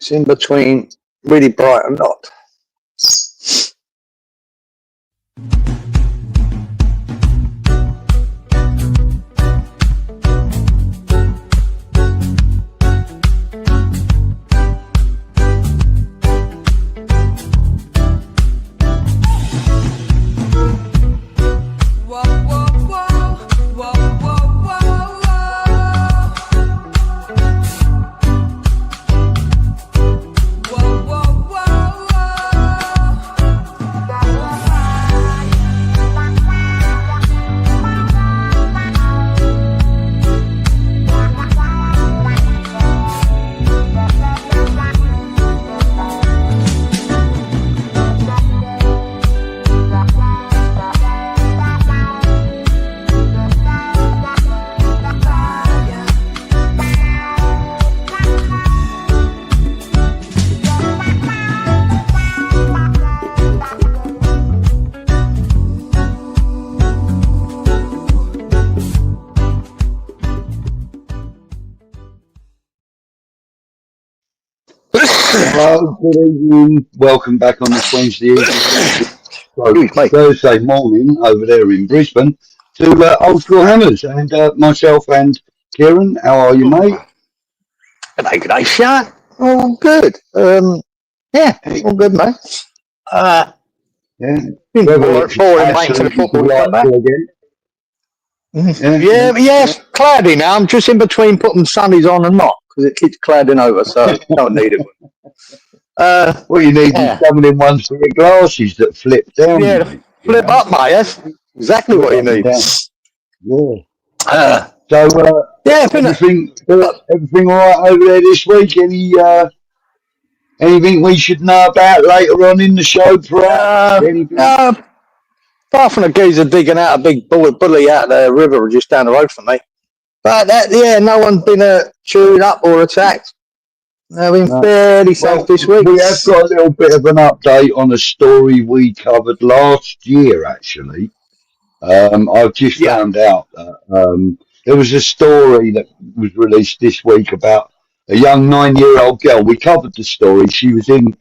It's in between really bright and not. Hello, good evening. Welcome back on this Wednesday evening, Thursday morning over there in Brisbane to Old School Hammers and myself and Kieran. How are you, mate? G'day, Sean. All good. Yeah, all good, mate. Yeah. Been boring waiting for the football to come back. Yeah, it's cloudy now. I'm just in between putting sunnies on and not because it keeps clouding over, so I don't need it. What you need is someone in ones for your glasses that flip down. Yeah, mate, flip up, mate. That's exactly what you need. Yeah. Everything all right over there this week? Anything we should know about later on in the show, perhaps? Apart from a geezer digging out a big bully out of the river just down the road from me. But no one's been chewed up or attacked. They've been fairly safe this week. We have got a little bit of an update on a story we covered last year, actually. I've just found out that there was a story that was released this week about a young 9-year-old girl. We covered the story. She was in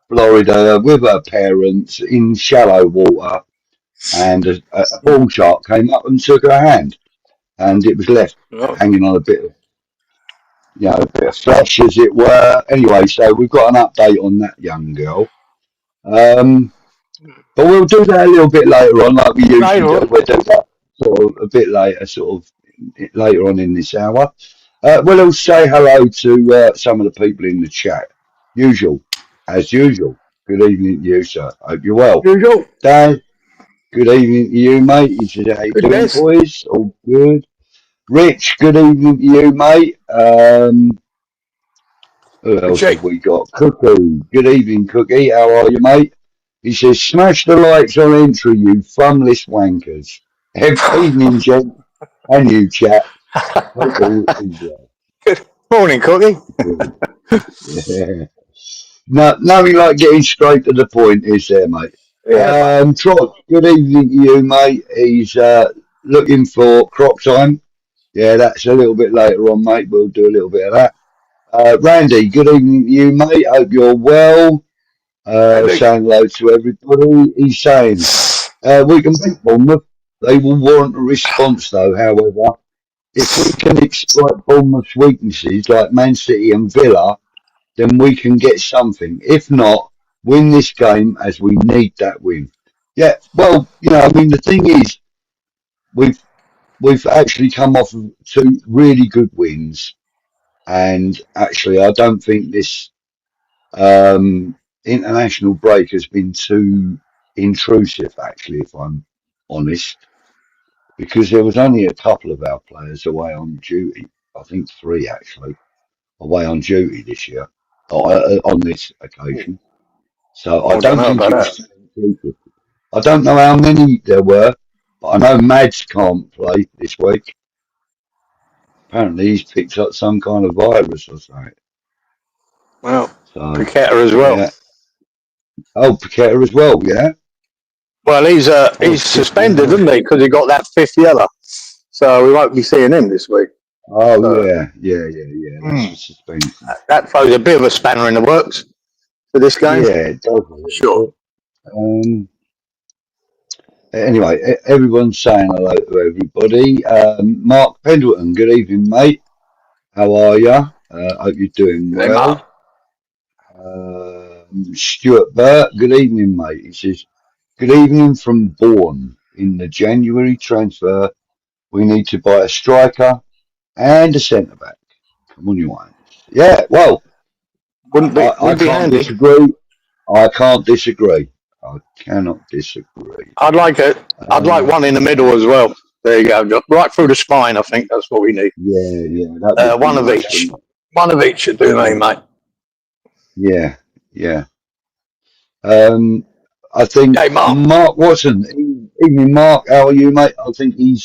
Florida with her parents in shallow water, and a bull shark came up and took her hand, and it was left hanging on a bit of flesh, as it were. Anyway, so we've got an update on that young girl. But we'll do that a little bit later on, like we usually do. We'll do that sort of a bit later, later on in this hour. We'll say hello to some of the people in the chat. As usual. Good evening to you, sir. Hope you're well. Usual. Dan, good evening to you, mate. You said, how you doing, boys? All good. Rich, good evening to you, mate. Who else have we got? Cookie. Good evening, Cookie. How are you, mate? He says, smash the likes on entry, you funless wankers. Evening, gent, and you, chat. Good morning, Cookie. Yeah. No, nothing like getting straight to the point, is there, mate? Yeah. Trot, good evening to you, mate. He's looking for crop time. Yeah, that's a little bit later on, mate. We'll do a little bit of that. Randy, good evening to you, mate. Hope you're well. Saying hello to everybody. He's saying, we can beat Bournemouth. They will warrant a response, though, however. If we can exploit Bournemouth's weaknesses, like Man City and Villa, then we can get something. If not, win this game, as we need that win. Yeah, well, the thing is, we've actually come off of 2 really good wins, and actually I don't think this international break has been too intrusive, actually, if I'm honest, because there was only a couple of our players away on duty. I think 3 actually away on duty this year, on this occasion. So I don't think it was inclusive. I don't know how many there were, but I know Mads can't play this week. Apparently he's picked up some kind of virus or something. Well, Paqueta as well. Yeah. Oh, Paqueta as well, yeah? Well, he's suspended, isn't he? Because he got that 5th yellow. So we won't be seeing him this week. Oh So, yeah. That's the suspension. that throws a bit of a spanner in the works for this game. Yeah, it does a little Sure. bit. Anyway, everyone's saying hello to everybody. Mark Pendleton, good evening, mate. How are you? Hope you're doing Hey, Mark. well. Stuart Burt, good evening, mate. He says, good evening from Bourne. In the January transfer, we need to buy a striker and a centre back. Come on, you ones. Yeah, well, I Wouldn't be can't handy. disagree. I can't disagree. I cannot disagree. I'd like one in the middle as well. There you go. Right through the spine, I think that's what we need. Yeah, that would be One of nice, each. wouldn't it? One of each should do me, mate. Yeah. I think Hey, Mark. Mark Watson. Evening, Mark. How are you, mate? I think he's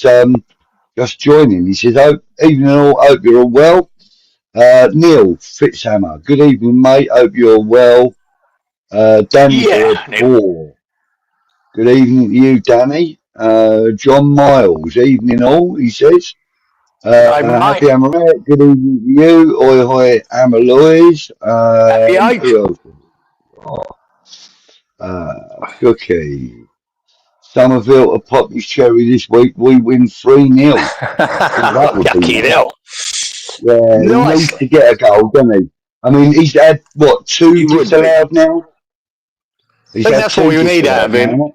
just joining. He says, evening all. Hope you're all well. Neil Fitzhammer. Good evening, mate. Hope you're well. Danny Ball. Good evening to you, Danny. John Miles. Evening all, he says. Happy Amaret. Good evening to you. Oi hoi Amaloys. Happy Who else? Cookie. Somerville to Poppy's Cherry this week. We win 3-0. That would be nice. Yeah, he needs to get a goal, doesn't he? I mean, he's had, what, 2 disallowed now? I think that's what we need out of him.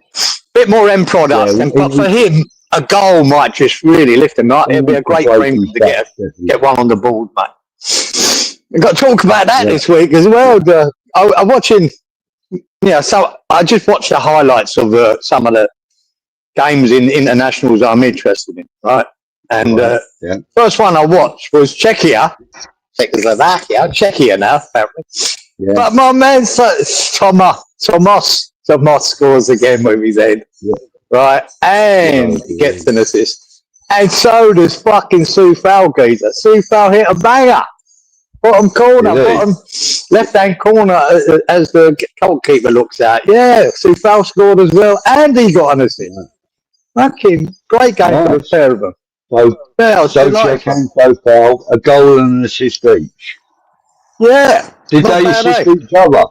Bit more end product, but for him, a goal might just really lift him up. It'd be a great thing to get one on the board, mate. We've got to talk about that this week as well. I'm watching, so I just watched the highlights of some of the games in internationals I'm interested in, right? And first one I watched was Czechia now, apparently. Yeah. But my man, Tomas scores again with his head, right? And gets an assist. And so does fucking 𝗬𝗪 geezer. 𝗬𝗪 hit a banger. Bottom corner, bottom left-hand corner as the goalkeeper looks out. Yeah, 𝗬𝗪 scored as well. And he got an assist. Fucking great game for the pair of them. So Czech and 𝗬𝗪, a goal and an assist each. Yeah. Did they assist each other?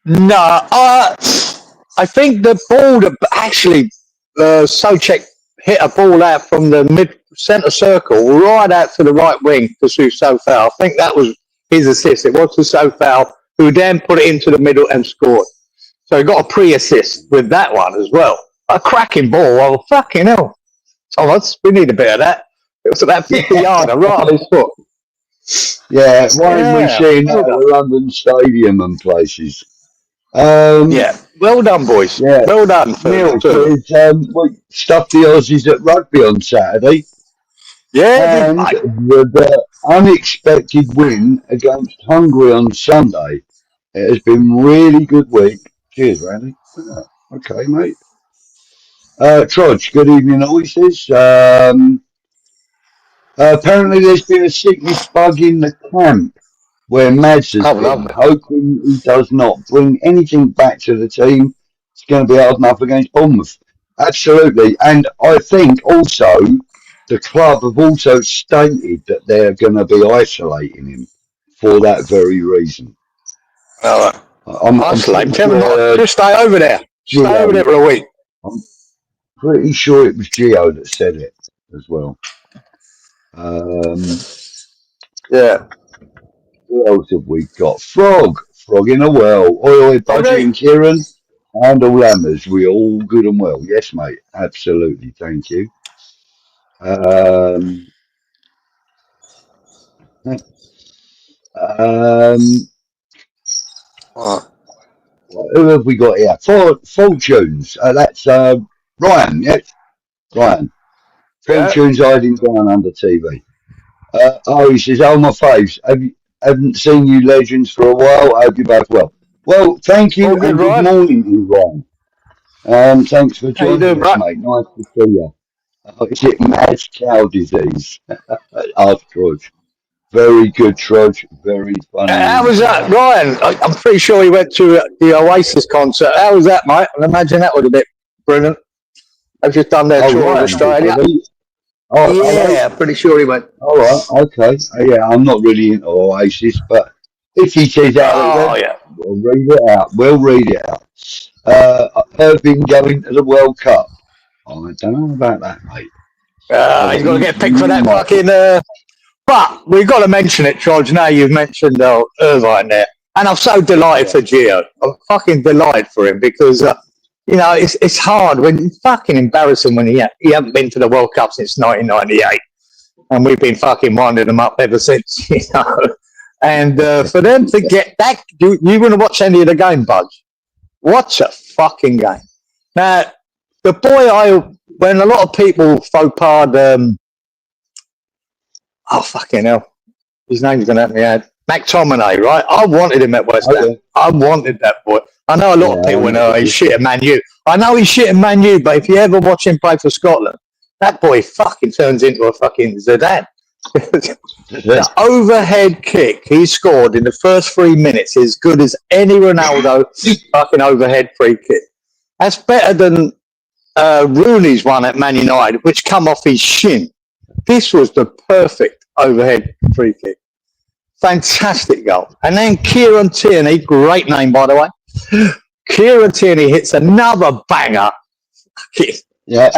No, I think the ball actually, Souček hit a ball out from the mid-centre circle right out to the right wing to 𝗬𝗪. I think that was his assist. It was to 𝗬𝗪, who then put it into the middle and scored. So he got a pre-assist with that one as well. A cracking ball. Oh, fucking hell. Thomas, we need a bit of that. It was about 50-yarder right on his foot. Yeah, why are we seeing that at the London Stadium and places? Well done, boys. Yeah. Well done. Neil, we stuffed the Aussies at rugby on Saturday. Yeah, and the unexpected win against Hungary on Sunday. It has been really good week. Cheers, Randy. Okay, mate. Trudge, good evening, all, he says. Apparently there's been a sickness bug in the camp where Mads has been, hoping he does not bring anything back to the team. It's going to be hard enough against Bournemouth. Absolutely. And I think also the club have also stated that they're going to be isolating him for that very reason. Isolate him. Just stay over there. Stay over there for a week. I'm pretty sure it was Gio that said it as well. Who else have we got? Frog in a well. Oi, Budgie and Kieran. And all Lammers. We all good and well. Yes, mate. Absolutely. Thank you. Who have we got here? Fortunes. That's Ryan. Yes, Ryan. Fortunes hiding down under TV. He says, "Oh my faves, haven't seen you legends for a while. I hope you're both well." Well, thank you and good morning to you, Ryan. Thanks for joining us, mate. Nice to see you. Is it mad cow disease? Ask Trudge. Very good, Trudge. Very funny. How was that, Ryan? I'm pretty sure he went to the Oasis concert. How was that, mate? I imagine that would have been brilliant. They've just done their tour in Australia. Oh, Yeah, pretty sure he went. all right, okay. Yeah, I'm not really into Oasis, but if he says out it Oh went, yeah. we'll read it out. We'll read it out. Irving going to the World Cup. I don't know about that, mate. He's got to get picked for You that might. fucking. But we've got to mention it, George. Now you've mentioned Irvine there, and I'm so delighted for Gio. I'm fucking delighted for him because you know it's hard when it's fucking embarrassing when he hasn't been to the World Cup since 1998, and we've been fucking winding them up ever since. You know, and for them to get that, you want to watch any of the game, Budge? Watch a fucking game. Now, the boy when a lot of people faux pas, oh fucking hell, his name's gonna help me out. McTominay, right? I wanted him at West Ham. Okay. I wanted that boy. I know a lot of people know he's shit at Man U. I know he's shit at Man U, but if you ever watch him play for Scotland, that boy fucking turns into a fucking Zidane. The overhead kick he scored in the first 3 minutes is as good as any Ronaldo fucking overhead free kick. That's better than Rooney's one at Man United, which come off his shin. This was the perfect overhead free kick. Fantastic goal. And then Kieran Tierney, great name by the way. Kieran Tierney hits another banger. Yeah.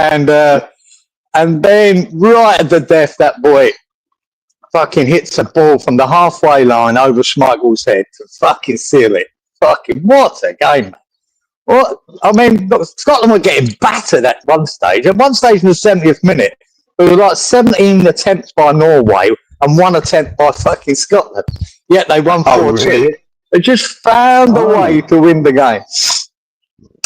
And then right at the death, that boy fucking hits a ball from the halfway line over Schmeichel's head to fucking seal it. Fucking what a game, man. What? I mean, look, Scotland were getting battered at one stage. At one stage in the 70th minute, there were like 17 attempts by Norway and 1 attempt by fucking Scotland. Yet they won 4-2. Really? They just found a way to win the game.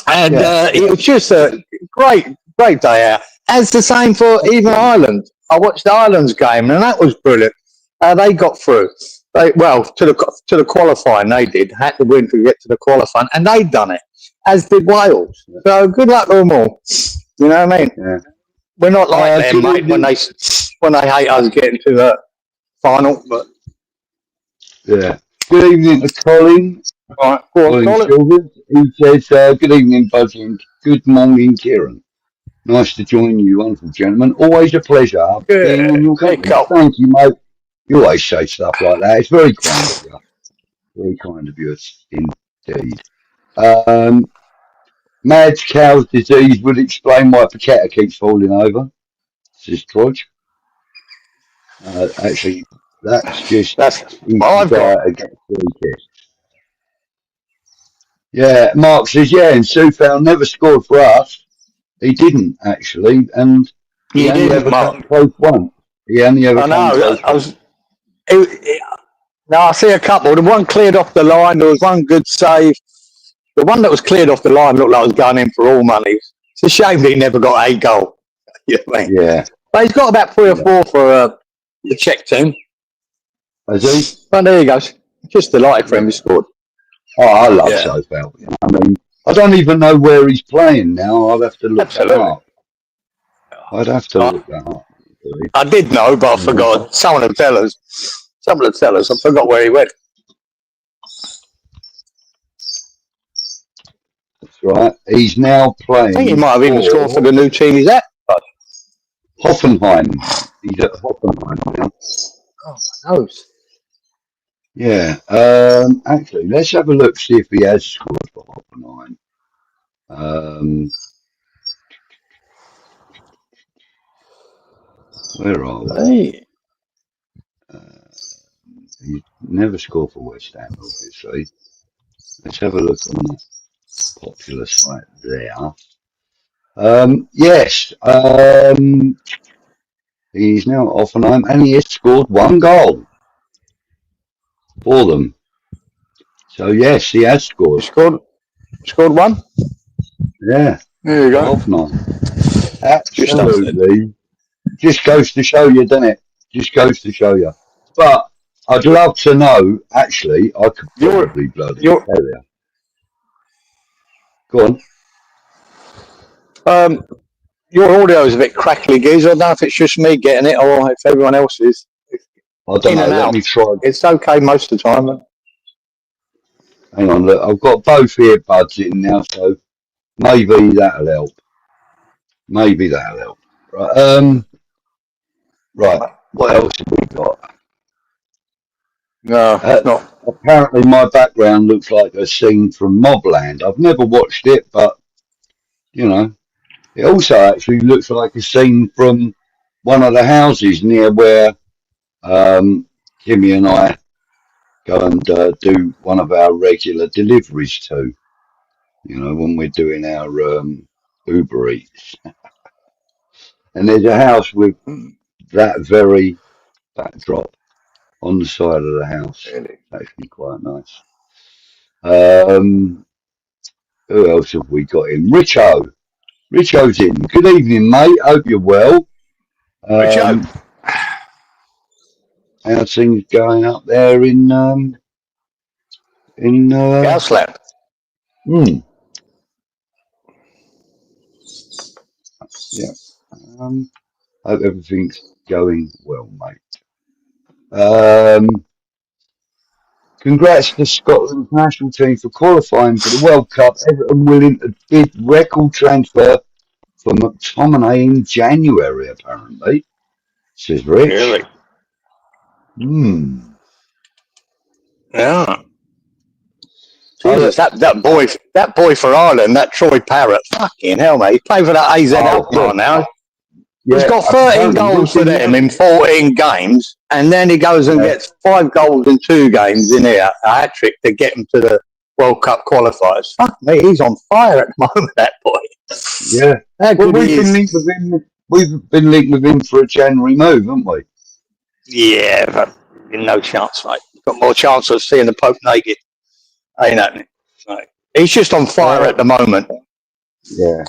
And it was just a great day out. As the same for even Ireland. I watched Ireland's game and that was brilliant. They got through. To the qualifying they did. Had to win to get to the qualifying. And they done it. As did Wales. So good luck to them all. You know what I mean? Yeah. We're not like them, mate, when they hate us getting to the final. But yeah. Good evening to Colin. All right, go on, Colin. He says, good evening, Buzzy, and good morning, Kieran. Nice to join you, wonderful gentlemen. Always a pleasure being on your company. Thank you, mate. You always say stuff like that. It's very kind of you. Very kind of you, indeed. Mad cow's disease would explain why Paqueta keeps falling over, says Trudge. Actually, that's I've got against the Yeah, Mark says, and Soufal never scored for us. He didn't, actually, and he only ever come close once. He only ever come close. I see a couple. The one cleared off the line. There was one good save. The one that was cleared off the line looked like it was going in for all money. It's a shame that he never got a goal. You know what I mean? Yeah. But he's got about 3 or 4 for the Czech team. Has he? But there he goes. Just delighted for him he scored. Oh, I love Soufal. I mean, I don't even know where he's playing now. I'll have to look that up. I'd have to look that up. I did know, but I forgot. Someone will tell us. Someone will tell us. I forgot where he went. That's right. He's now playing. I think he might have even scored for the new team he's at. Hoffenheim. He's at Hoffenheim now. Oh, my nose. Yeah. Actually, let's have a look, see if he has scored for Hoffenheim. Where are we? Hey. He never scored for West Ham, obviously. Let's have a look on the popular site there. Yes. He's now at Hoffenheim and he has scored 1 goal for them. So yes, he has scored. Scored 1? Yeah. There you go. Hoffenheim. Absolutely. Just goes to show you, doesn't it? Just goes to show you. But I'd love to know, actually, I could probably bloody tell you. Go on. Your audio is a bit crackly, Giz. I don't know if it's just me getting it or if everyone else is. I don't know. Let me try. It's okay most of the time. Then. Hang on, look. I've got both earbuds in now, so maybe that'll help. Right. Right. What else have we got? No, it's not. Apparently, my background looks like a scene from Mobland. I've never watched it, but you know, it also actually looks like a scene from one of the houses near where Kimmy and I go and do one of our regular deliveries to. You know, when we're doing our Uber Eats, and there's a house with that very backdrop on the side of the house. Really? It's actually quite nice. Who else have we got in? Richo. Richo's in. Good evening, mate. Hope you're well. Richo. How's things going up there in Gaslamp. Yeah. Hope everything's going well, mate. Congrats to Scotland's national team for qualifying for the World Cup. Everton willing to bid record transfer for McTominay in January, apparently, says Rich. Really? Yeah. Jesus, that boy for Ireland, that Troy Parrott, fucking hell, mate. He played for that AZ Alkmaar now. Yeah, he's got 13 goals for them in 14 games, and then he goes and gets 5 goals in 2 games in here, a hat-trick to get him to the World Cup qualifiers. Fuck me, he's on fire at the moment, that boy. Yeah. Well, we've been linked with him for a January move, haven't we? Yeah, but no chance, mate. Got more chance of seeing the Pope naked. Ain't happening. Right. He's just on fire at the moment. Yeah.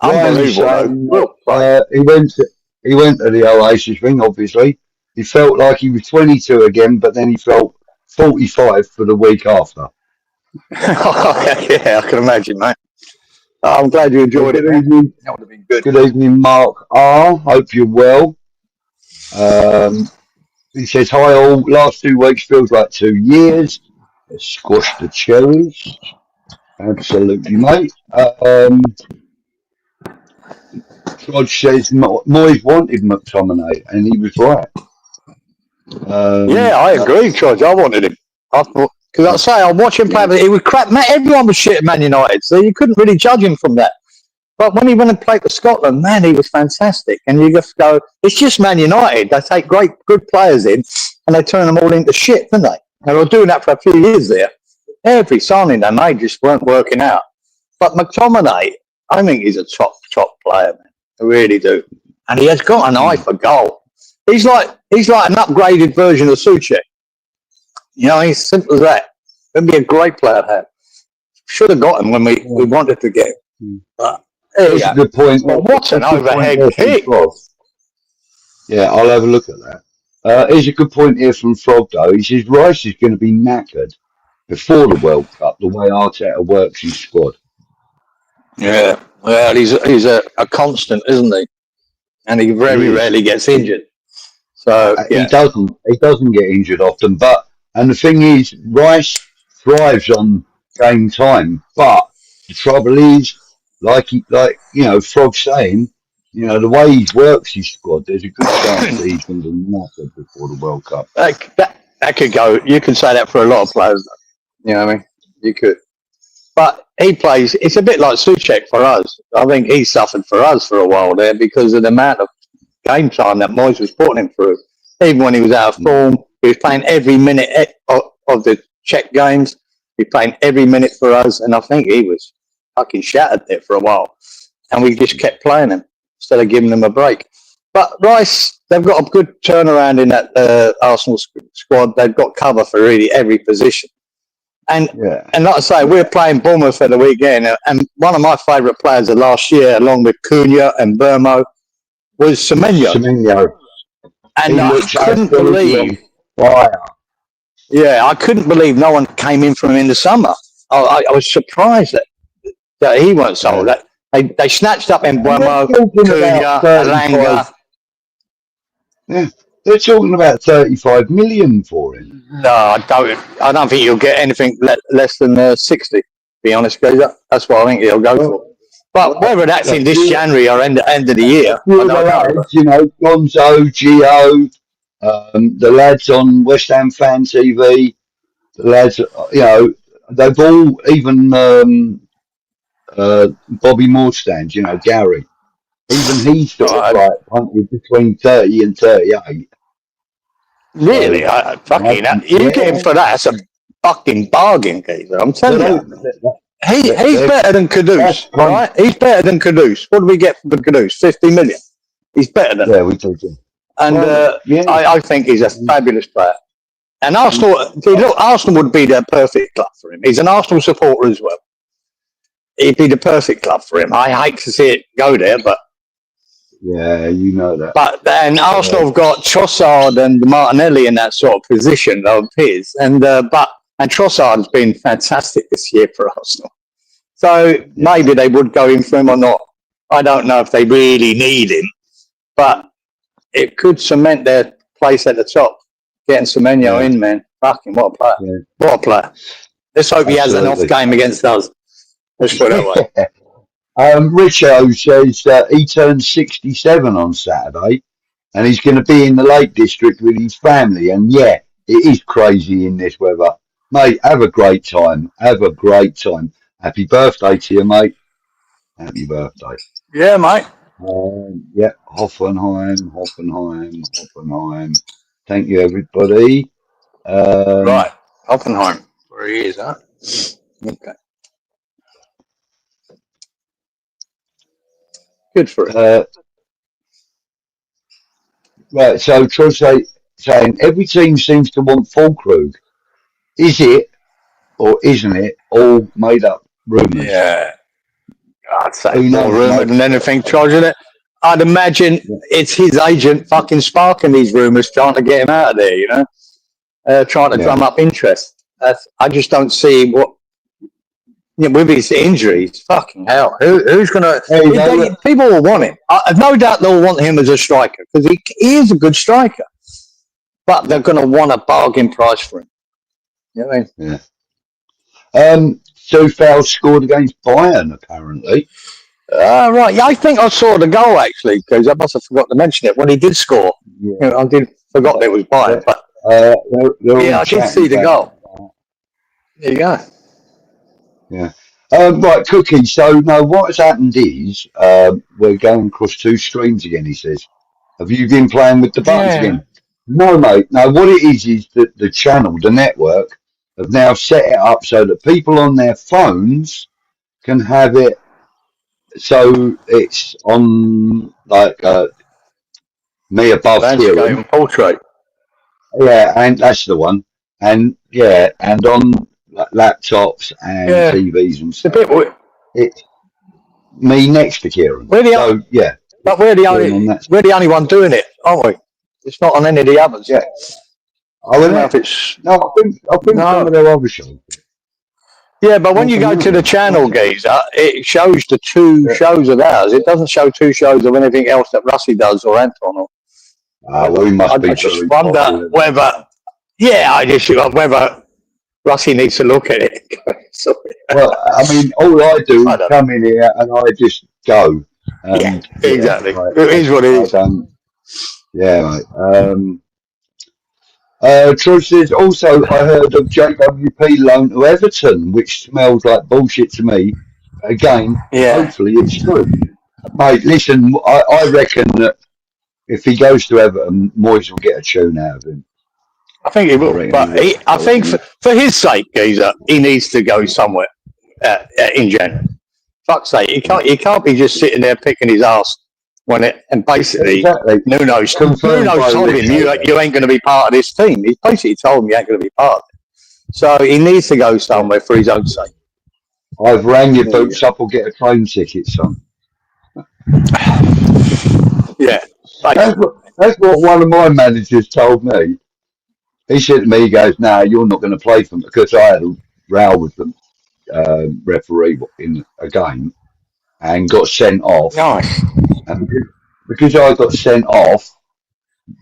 Unbelievable. He went to the Oasis thing, obviously. He felt like he was 22 again, but then he felt 45 for the week after. Yeah, I can imagine, mate. I'm glad you enjoyed it. Evening. That would have been good. Good evening, Mark R. Hope you're well. He says, hi all. Last 2 weeks feels like 2 years. Squashed the cherries. Absolutely, mate. George says Moyes wanted McTominay, and he was right. Yeah, I agree, George. I wanted him. Because I say, I watch him play, but he was crap. Everyone was shit at Man United, so you couldn't really judge him from that. But when he went and played for Scotland, man, he was fantastic. And you just go, it's just Man United. They take good players in, and they turn them all into shit, don't they? They were doing that for a few years there. Every signing they made just weren't working out. But McTominay, I think he's a top player, man. I really do. And he has got an eye for goal. He's like an upgraded version of Souček. You know, he's simple as that. He'd be a great player to have. Should have got him when we wanted to get him. But that's a good point. Well, what's an overhead kick? Yeah, I'll have a look at that. Here's a good point here from Frog, though. He says Rice is going to be knackered before the World Cup, the way Arteta works his squad. Yeah, well, he's a constant, isn't he? And he very rarely gets injured. So he doesn't get injured often. And the thing is, Rice thrives on game time. But the trouble is, like Frog's saying, the way he works his squad, there's a good chance that he's going to be knackered before the World Cup. That could go. You can say that for a lot of players. You know what I mean? You could. But he plays, it's a bit like Souček for us. I think he suffered for us for a while there because of the amount of game time that Moyes was putting him through. Even when he was out of form, he was playing every minute of the Czech games. He was playing every minute for us, and I think he was fucking shattered there for a while. And we just kept playing him instead of giving him a break. But Rice, they've got a good turnaround in that Arsenal squad. They've got cover for really every position. And like I say, we're playing Bournemouth for the weekend, and one of my favourite players of last year, along with Cunha and Burmo, was Semenyo. And I couldn't believe, I couldn't believe no one came in from him in the summer. I was surprised that he wasn't sold. They snatched up Burmo, Cunha, Alanga. Yeah. They're talking about 35 million for him. No, I don't think you'll get anything less than 60. To be honest, guys, that's what I think he'll go for. But whether that's in this January or end of the year, I don't know. Lads, you know, Gonzo, Gio, the lads on West Ham Fan TV, the lads, you know, they've all, even Bobby Moorstand, you know, Gary, even he's sort of like punted between 30 and 38. Really? You get him for that, that's a fucking bargain, Geezer. I'm telling you. He's better than 値𝗌, right? He's better than 値𝗌. What do we get for 値𝗌? 50 million. He's better than we do. And I think he's a fabulous player. And Arsenal, look, Arsenal would be the perfect club for him. He's an Arsenal supporter as well. He'd be the perfect club for him. I hate to see it go there, but yeah, you know that. But then Arsenal have got Trossard and Martinelli in that sort of position of his, and Trossard's been fantastic this year for Arsenal. So maybe they would go in for him or not. I don't know if they really need him, but it could cement their place at the top. Getting Semenyo in, man. Fucking what a player. Yeah. What a player. Let's hope he has an off game against us. Let's put it that way. Richo says he turned 67 on Saturday and he's going to be in the Lake District with his family. And yeah, it is crazy in this weather. Mate, have a great time. Have a great time. Happy birthday to you, mate. Happy birthday. Yeah, mate. Yeah, Hoffenheim. Thank you, everybody. Right, Hoffenheim. Where he is, huh? Okay. Good for it. Right, so Troy saying every team seems to want Füllkrug. Is it or isn't it all made up rumours? Yeah. I'd say more rumour than anything, Troy, isn't it? I'd imagine it's his agent fucking sparking these rumours, trying to get him out of there, you know? Trying to drum up interest. I just don't see what, with his injuries, fucking hell. Who's going to... People will want him. I've no doubt they'll want him as a striker, because he is a good striker. But they're going to want a bargain price for him. You know what I mean? Yeah. Soufal scored against Bayern, apparently. Right. Yeah, I think I saw the goal, actually, because I must have forgot to mention it when he did score. Yeah. I forgot that it was Bayern. But I did see the goal. There you go. Yeah. Right, Cookie. So, no, what has happened is we're going across two streams again, he says. Have you been playing with the buttons again? No, mate. No, what it is that the channel, the network, have now set it up so that people on their phones can have it. So it's on, like, me above Kieran. Portrait. Yeah, and that's the one. And, and on laptops and TVs and stuff. It's me next to Kieran. But we're the only one doing it, aren't we? It's not on any of the others. Yeah. I don't know if it's... No, I think some of their other shows. Yeah, but when you go to the channel, Geezer, it shows the two shows of ours. It doesn't show two shows of anything else that Russie does or Anton. We must be. I just wonder whether... Yeah, whether Russie needs to look at it. Well, I mean, all I do is come in here and I just go. Exactly. Right. It is what it is. Yeah, mate. Troy says, also, I heard of JWP loan to Everton, which smells like bullshit to me. Again, hopefully it's true. Mate, listen, I reckon that if he goes to Everton, Moyes will get a tune out of him. I think he will, but I think for his sake, Geezer, he needs to go somewhere in January. Fuck's sake, he can't be just sitting there picking his ass and basically Nuno told him you ain't going to be part of this team. He basically told him you ain't going to be part of it. So he needs to go somewhere for his own sake. I've rang your boots up or get a train ticket, son. Yeah. That's what one of my managers told me. He said to me, he goes, "No, you're not going to play for them," because I had a row with the referee in a game and got sent off. Nice. And because I got sent off,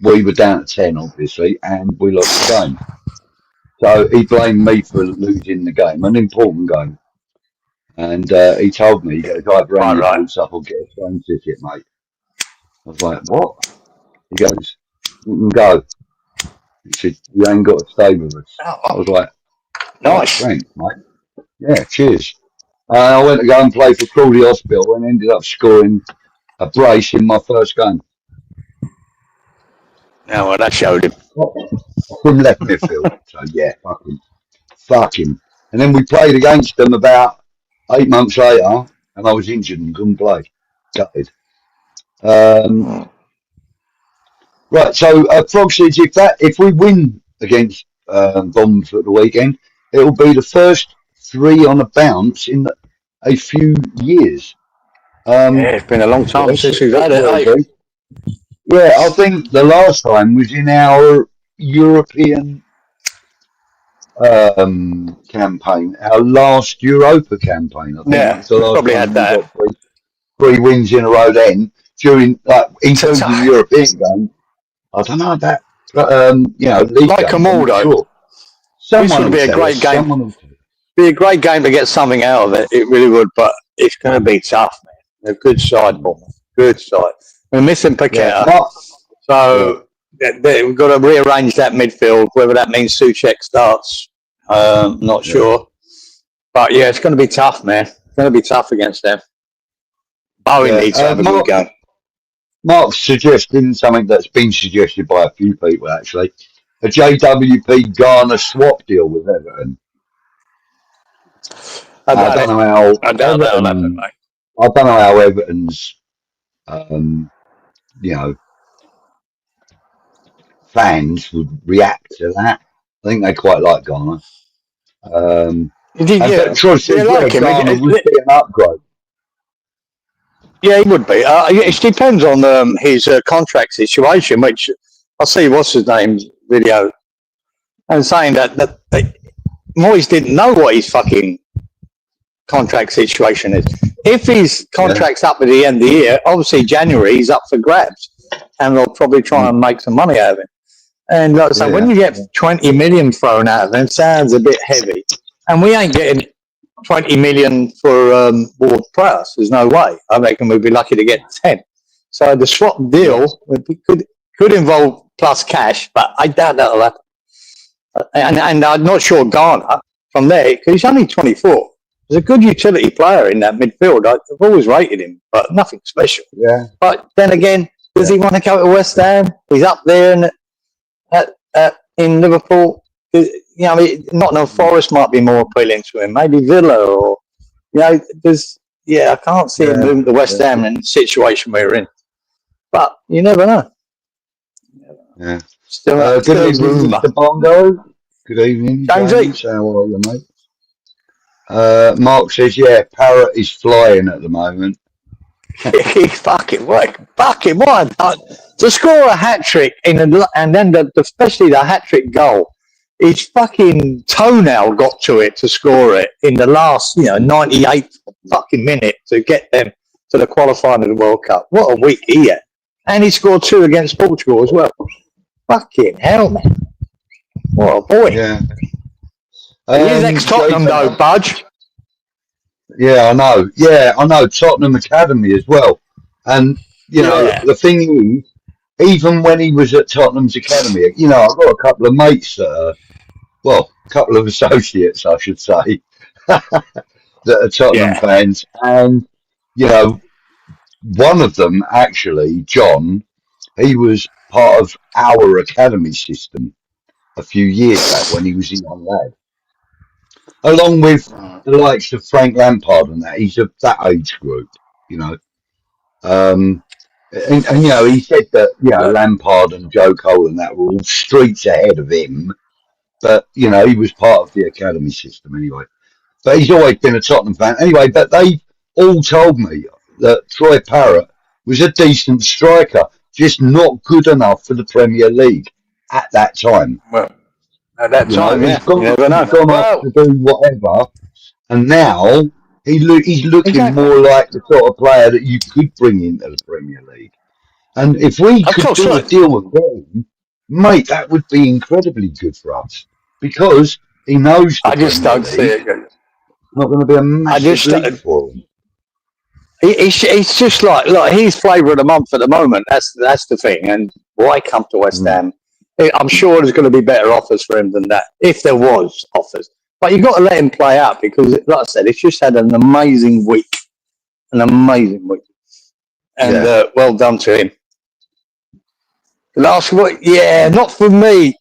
we were down to 10, obviously, and we lost the game. So he blamed me for losing the game, an important game. And he told me, he goes, "I bring your boots up, I'll get a train ticket, mate." I was like, "What?" He goes, "You can go." He said, "You ain't got to stay with us." I was like, "Right, Nice. thanks, mate. Yeah, cheers." I went to go and play for Crawley Hospital and ended up scoring a brace in my first game. Yeah, well, that showed him. From left midfield. So yeah, fuck him. And then we played against them about 8 months later, and I was injured and couldn't play. Gutted. Right, so Frogseeds, if we win against Bombs at the weekend, it will be the first 3 on a bounce in a few years. Yeah, it's been a long time since we've had it. Yeah, I think the last time was in our European campaign, our last Europa campaign. I think that's the last probably time had that. we got 3 wins in a row then, during including the European game. I don't know about league like them all though. Sure. This would be a great game. Be a great game to get something out of it. It really would, but it's going to be tough, man. They're a good side, Bournemouth. Good side. We're missing Paqueta, so we've got to rearrange that midfield. Whether that means Souček starts, not sure. But yeah, it's going to be tough, man. It's going to be tough against them. Bowen needs to have a good game. Mark's suggesting something that's been suggested by a few people actually: a JWP Ghana swap deal with Everton. I don't know how. I don't know how Everton's, fans would react to that. I think they quite like Ghana. Troy said Ghana would be an upgrade. Yeah, he would be. It depends on his contract situation, which I see what's his name's video and saying that Moyes didn't know what his fucking contract situation is. If his contract's up at the end of the year, obviously January he's up for grabs, and they'll probably try and make some money out of him. And like I say, when you get 20 million thrown out of them, it sounds a bit heavy. And we ain't getting 20 million for Ward Prowse. There's no way. I reckon we'd be lucky to get 10. So the swap deal could involve plus cash, but I doubt that'll happen. And I'm not sure Ghana from there, because he's only 24. He's a good utility player in that midfield. I've always rated him, but nothing special. Yeah. But then again, does he want to go to West Ham? He's up there in Liverpool. Nottingham Forest might be more appealing to him. Maybe Villa or, I can't see him moving to West Ham in the situation we're in. But you never know. Yeah. Still good evening, Mr. Bongo. Good evening, James. How are you, mate? Mark says, Parrot is flying at the moment. He's fucking what? To score a hat trick and then especially the hat trick goal, his fucking toenail got to it to score it in the last 98th fucking minute to get them to the qualifying of the World Cup. What a week he had, and he scored 2 against Portugal as well. Fucking hell, man! What a boy! Yeah. He's ex-Tottenham though, Budge. Yeah, I know. Yeah, I know. Tottenham Academy as well. And, the thing is, even when he was at Tottenham's Academy, I've got a couple of mates that are, a couple of associates, I should say, that are Tottenham fans. And, one of them, actually, John, he was part of our academy system a few years back when he was a young lad. Along with the likes of Frank Lampard and that, he's of that age group, and he said that Lampard and Joe Cole and that were all streets ahead of him, but he was part of the academy system anyway. But he's always been a Tottenham fan anyway. But they all told me that Troy Parrott was a decent striker, just not good enough for the Premier League at that time. Well, at that time, he's gone off to do whatever, and now he's looking more like the sort of player that you could bring into the Premier League. And if we could do a deal with him, mate, that would be incredibly good for us, because he knows. I just don't see it. Not going to be a I massive just, leap for him. it's just like he's flavour of the month at the moment. That's the thing. And why come to West Ham? I'm sure there's going to be better offers for him than that, if there was offers. But you've got to let him play out because, like I said, he's just had an amazing week. And well done to him. Last week, yeah, not for me.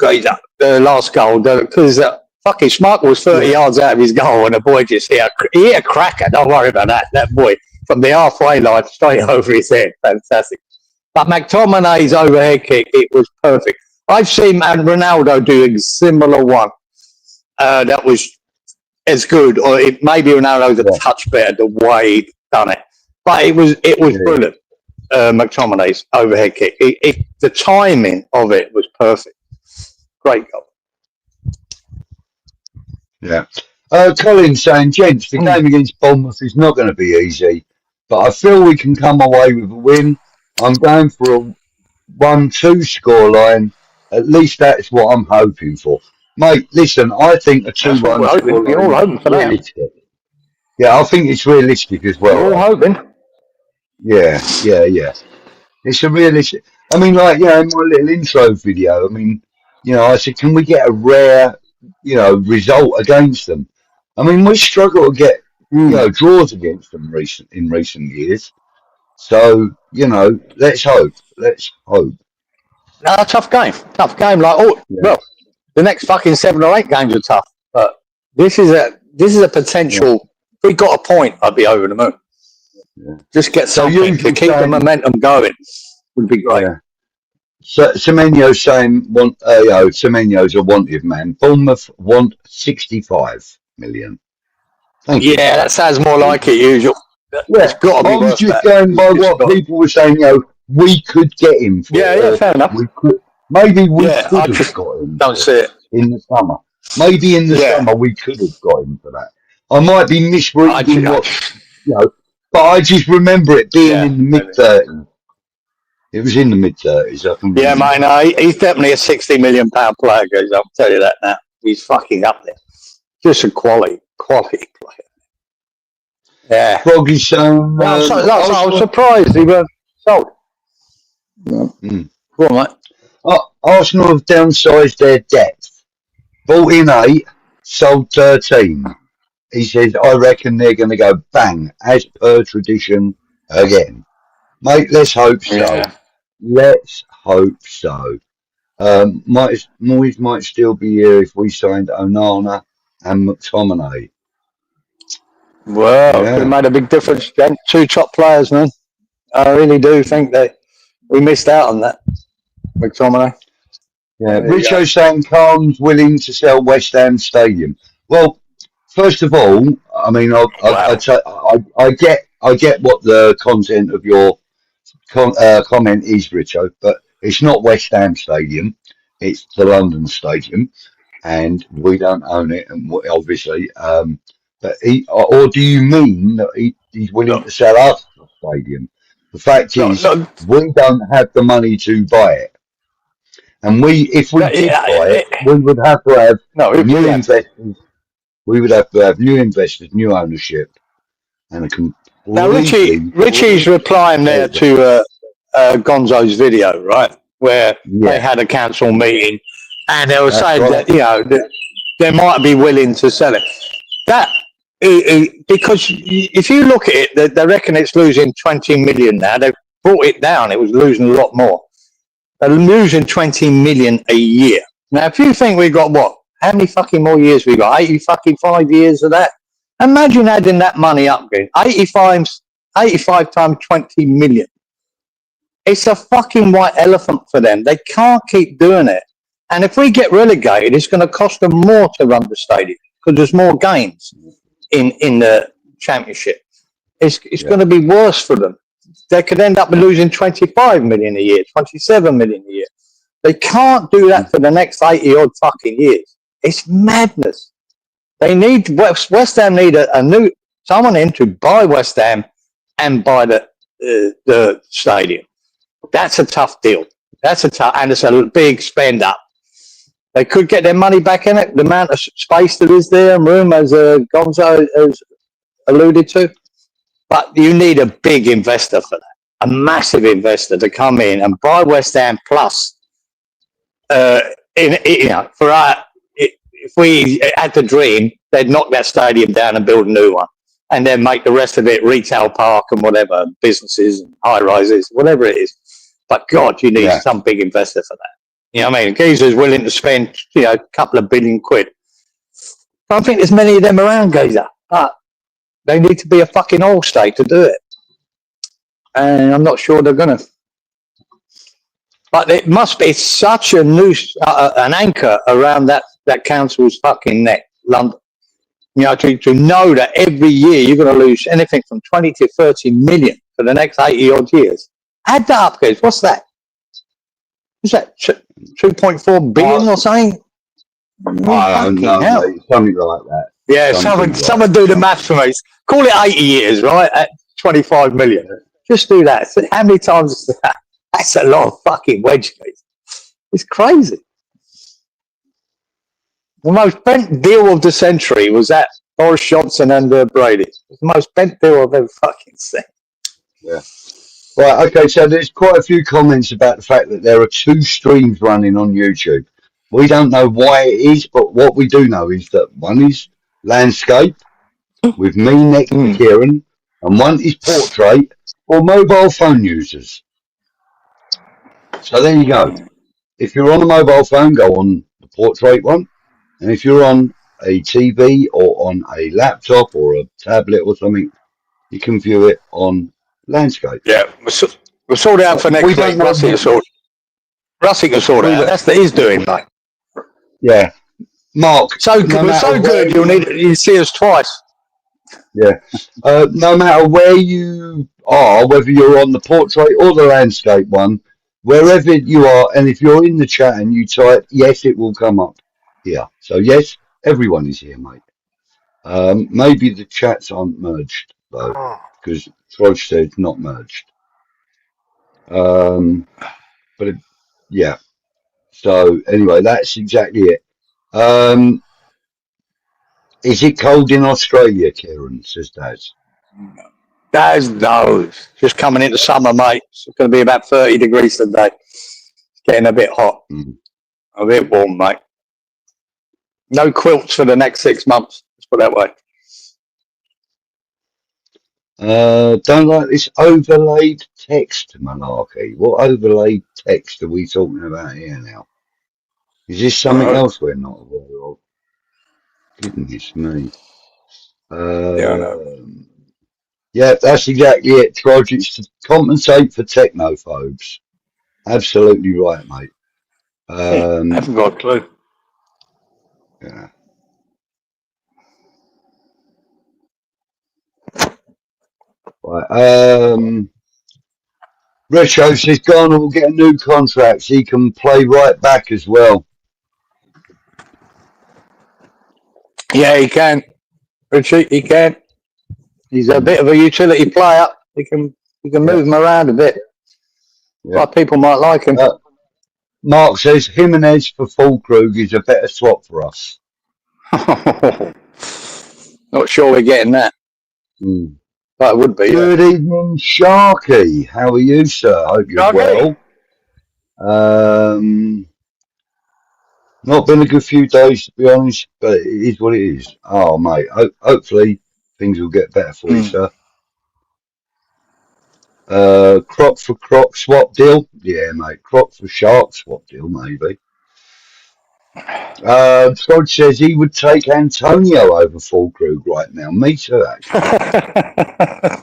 The last goal, because fucking Schmeichel was 30 yards out of his goal, and the boy just hit a cracker. Don't worry about that. That boy from the halfway line straight over his head, fantastic. But McTominay's overhead kick, it was perfect. I've seen Ronaldo do a similar one. That was as good, or maybe Ronaldo's a touch better the way he done it. But it was brilliant. McTominay's overhead kick. The timing of it was perfect. Great goal. Yeah. Colin saying, gents, the game against Bournemouth is not going to be easy, but I feel we can come away with a win. I'm going for a 1-2 scoreline. At least that's what I'm hoping for. Mate, listen, I think a 2-1 scoreline is realistic. Yeah, I think it's realistic as well. We're all hoping. Yeah. It's a realistic. I mean, like, in my little intro video, I mean, I said, can we get a rare, result against them? I mean, we struggle to get, draws against them in recent years. So, let's hope. No, tough game. Well, the next fucking 7 or 8 games are tough, but this is a potential. Yeah. If we got a point, I'd be over the moon. Yeah. Just get something to keep the momentum going would be great. Yeah. So Semenyo's saying, Semenyo's a wanted man. Bournemouth want 65 million. Thank you. That sounds more like it usual. It's got to be. I was just going by what people were saying. We could get him. Fair enough. Maybe we could have got him. Don't see it in the summer. Maybe in the summer we could have got him for that. I might be misreading but I just remember it being in the mid-30s. It was in the mid-30s. Mate, no, he's definitely a £60 million player, guys. I'll tell you that now. He's fucking up there. Just a quality player. Yeah. Froggy's saying... I was surprised he weren't sold. Go on, mate. Arsenal have downsized their depth. Bought in 8, sold 13. He says, I reckon they're going to go bang, as per tradition, again. Mate, let's hope so. Yeah. Let's hope so. Moyes might still be here if we signed Onana and McTominay. Well, it made a big difference. 2 top players, man. I really do think that we missed out on that. McTominay. Yeah, Richo's saying Khan's willing to sell West Ham Stadium. Well, first of all, I mean, I get what the content of your comment is, Richo, but it's not West Ham Stadium; it's the London Stadium, and we don't own it, and obviously. But or do you mean that he's willing to sell us the stadium? The fact is, we don't have the money to buy it. And if we did buy it, we would have to have new investors. We would have to have new investors, new ownership, and a completely... Now, Richie's replying there to Gonzo's video, right, where they had a council meeting, and they were saying that that they might be willing to sell it. That because if you look at it, they reckon it's losing 20 million now. They've brought it down; it was losing a lot more. They're losing 20 million a year. Now, if you think we've got how many fucking more years we got? 85 years of that. Imagine adding that money up again. 85 times 20 million. It's a fucking white elephant for them. They can't keep doing it. And if we get relegated, it's going to cost them more to run the stadium because there's more games in the championship. It's going to be worse for them. They could end up losing 25 million a year, 27 million a year. They can't do that for the next 80 odd fucking years. It's madness. They need West Ham need someone in to buy West Ham and buy the stadium. That's a tough deal. And it's a big spend up. They could get their money back in it. The amount of space that is there and room, as Gonzo has alluded to. But you need a big investor for that, a massive investor to come in and buy West Ham plus. For our, if we had the dream, they'd knock that stadium down and build a new one, and then make the rest of it retail park and whatever, businesses and high rises, whatever it is. But God, you need some big investor for that. You know what I mean? Geezer's willing to spend, a couple of billion quid. I don't think there's many of them around, Geezer, but they need to be a fucking oil state to do it. And I'm not sure they're going to. But it must be such a noose, an anchor around that council's fucking neck, London. To know that every year you're going to lose anything from 20 to 30 million for the next 80 odd years. Add that up, guys. What's that? Is that 2.4 billion or something? I don't know, mate, something like that. Yeah, someone do the maths for me. Call it 80 years, right? At 25 million. Just do that. So how many times is that? That's a lot of fucking wedge, mate. It's crazy. The most bent deal of the century was that Boris Johnson and Brady. It's the most bent deal I've ever fucking seen. Yeah. Right, okay, so there's quite a few comments about the fact that there are 2 streams running on YouTube. We don't know why it is, but what we do know is that one is landscape with me next to Kieran, and one is portrait for mobile phone users. So there you go. If you're on a mobile phone, go on the portrait one. And if you're on a TV or on a laptop or a tablet or something, you can view it on landscape. Yeah, we'll sort it out for next week. Rusty can sort it out. That's what he's doing, mate. Yeah. Mark. So good, you'll see us twice. Yeah. No matter where you are, whether you're on the portrait or the landscape one, wherever you are, and if you're in the chat and you type yes, it will come up here. So yes, everyone is here, mate. Maybe the chats aren't merged though, because Troj said not merged. But yeah. So anyway, that's exactly it. Is it cold in Australia, Kieran? Says Daz. Daz knows. Just coming into summer, mate. It's going to be about 30 degrees today. It's getting a bit hot. A bit warm, mate. No quilts for the next 6 months. Let's put it that way. Don't like this overlaid text malarkey. What overlaid text are we talking about here now? Is this something else we're not aware of? Goodness me. Yeah, that's exactly it, Troj. It's to compensate for technophobes. Absolutely right, mate. I haven't got a clue. Yeah. Right. Richo says Garner will get a new contract so he can play right back as well. Yeah, he can. Richie, he can. He's a bit of a utility player. He can move him around a bit. Yeah. But people might like him. Mark says Jimenez for Fulkrug is a better swap for us. Not sure we're getting that. But it would be. Good evening, Sharky. How are you, sir? Hope you're well. Not been a good few days, to be honest, but it is what it is. Oh, mate. Hopefully things will get better for you, sir. Croc for Croc swap deal? Yeah, mate. Croc for Shark swap deal, maybe. Scott says he would take Antonio over Fulkrug right now. Me too, actually.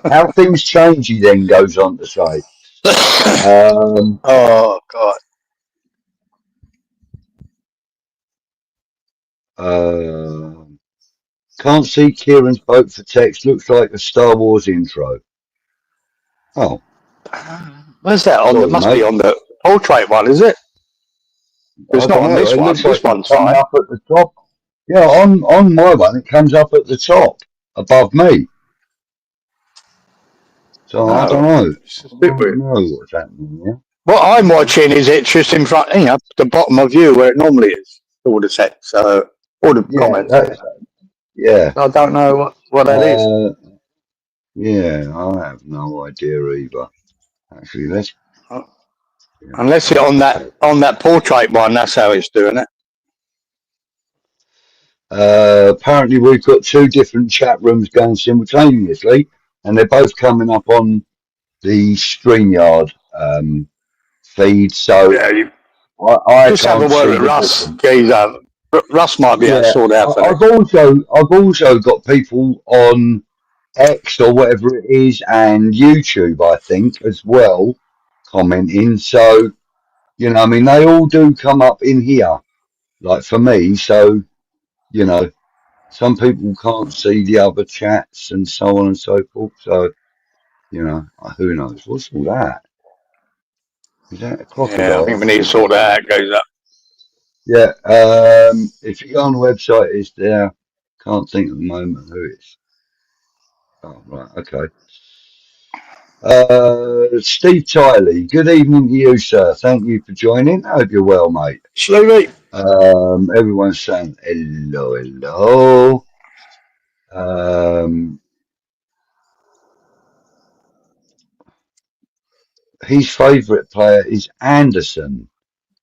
How things change, he then goes on to say. Oh, God. Can't see Kieran's vote for text. Looks like a Star Wars intro. Oh. Where's that on? It must be on the portrait one, is it? It's not on this one. This one's fine. Up at the top. Yeah, on my one, it comes up at the top, above me. So I don't know. It's a bit weird. I don't know what's happening here. What I'm watching is it just in front, the bottom of you where it normally is. all the text, so all the comments. Yeah. I don't know what that is. Yeah, I have no idea either. Actually, let's. Unless it's on that portrait one, that's how it's doing it. Apparently, we've got 2 different chat rooms going simultaneously, and they're both coming up on the StreamYard feed. So Yeah, I just have a can't word see with the Russ. difference. Russ might be able to sort out for I've also got people on X or whatever it is, and YouTube, I think, as well, commenting. So, you know, I mean, they all do come up in here, like for me. So, you know, some people can't see the other chats and so on and so forth. So, you know, who knows? What's all that? Is that a Yeah, I crocodile? think we need to sort that out. Goes up. Yeah. If you go on the website, it's there. Can't think at the moment who it's. Oh, right. Okay. Steve Tiley, good evening to you, sir. Thank you for joining. I hope you're well, mate. Slowly. Everyone's saying hello, hello. His favourite player is Anderson,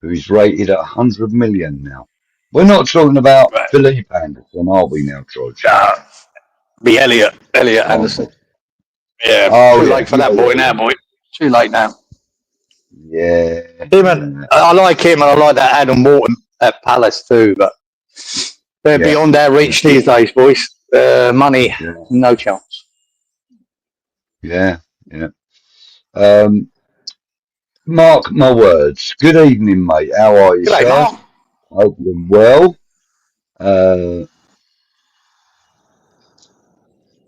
who is rated at 100 million now. We're not talking about Right. Philippe Anderson, are we now, George? Be Elliot Anderson. Yeah, too late for that boy now, boy. Too late now. Yeah. I like him, and I like that Adam Morton at Palace too, but they're beyond our reach these days, boys. Money, no chance. Yeah. Mark my words. Good evening, mate. How are you, G'day, sir? Mark. Hope you're well.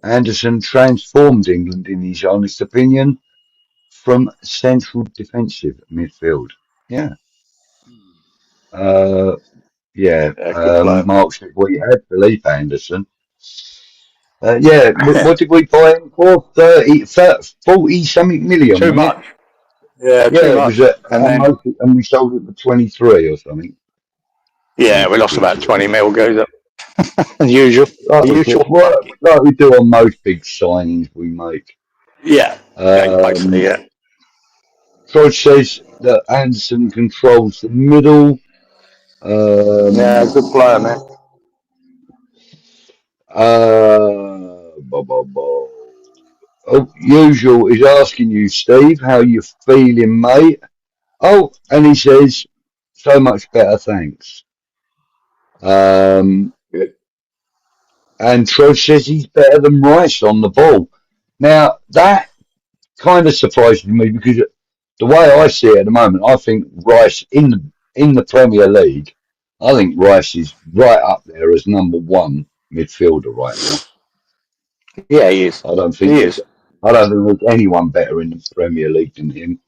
Anderson transformed England, in his honest opinion, from central defensive midfield. Yeah. Mark said we had Philippe Anderson. What did we buy him for? 40 something million. Too much. Yeah, too much. And we sold it for 23 or something. Yeah, we lost about 20 mil, goes up. As usual. Like we do on most big signings we make. Yeah. Basically, yeah. George says that Anderson controls the middle. Yeah, good player, man. Usual is asking you, Steve, how you feeling, mate? Oh, and he says, so much better, thanks. And Troy says he's better than Rice on the ball. Now, that kind of surprises me because the way I see it at the moment, I think Rice in the Premier League, I think Rice is right up there as number 1 midfielder right now. Yeah, he is. I don't think there's anyone better in the Premier League than him.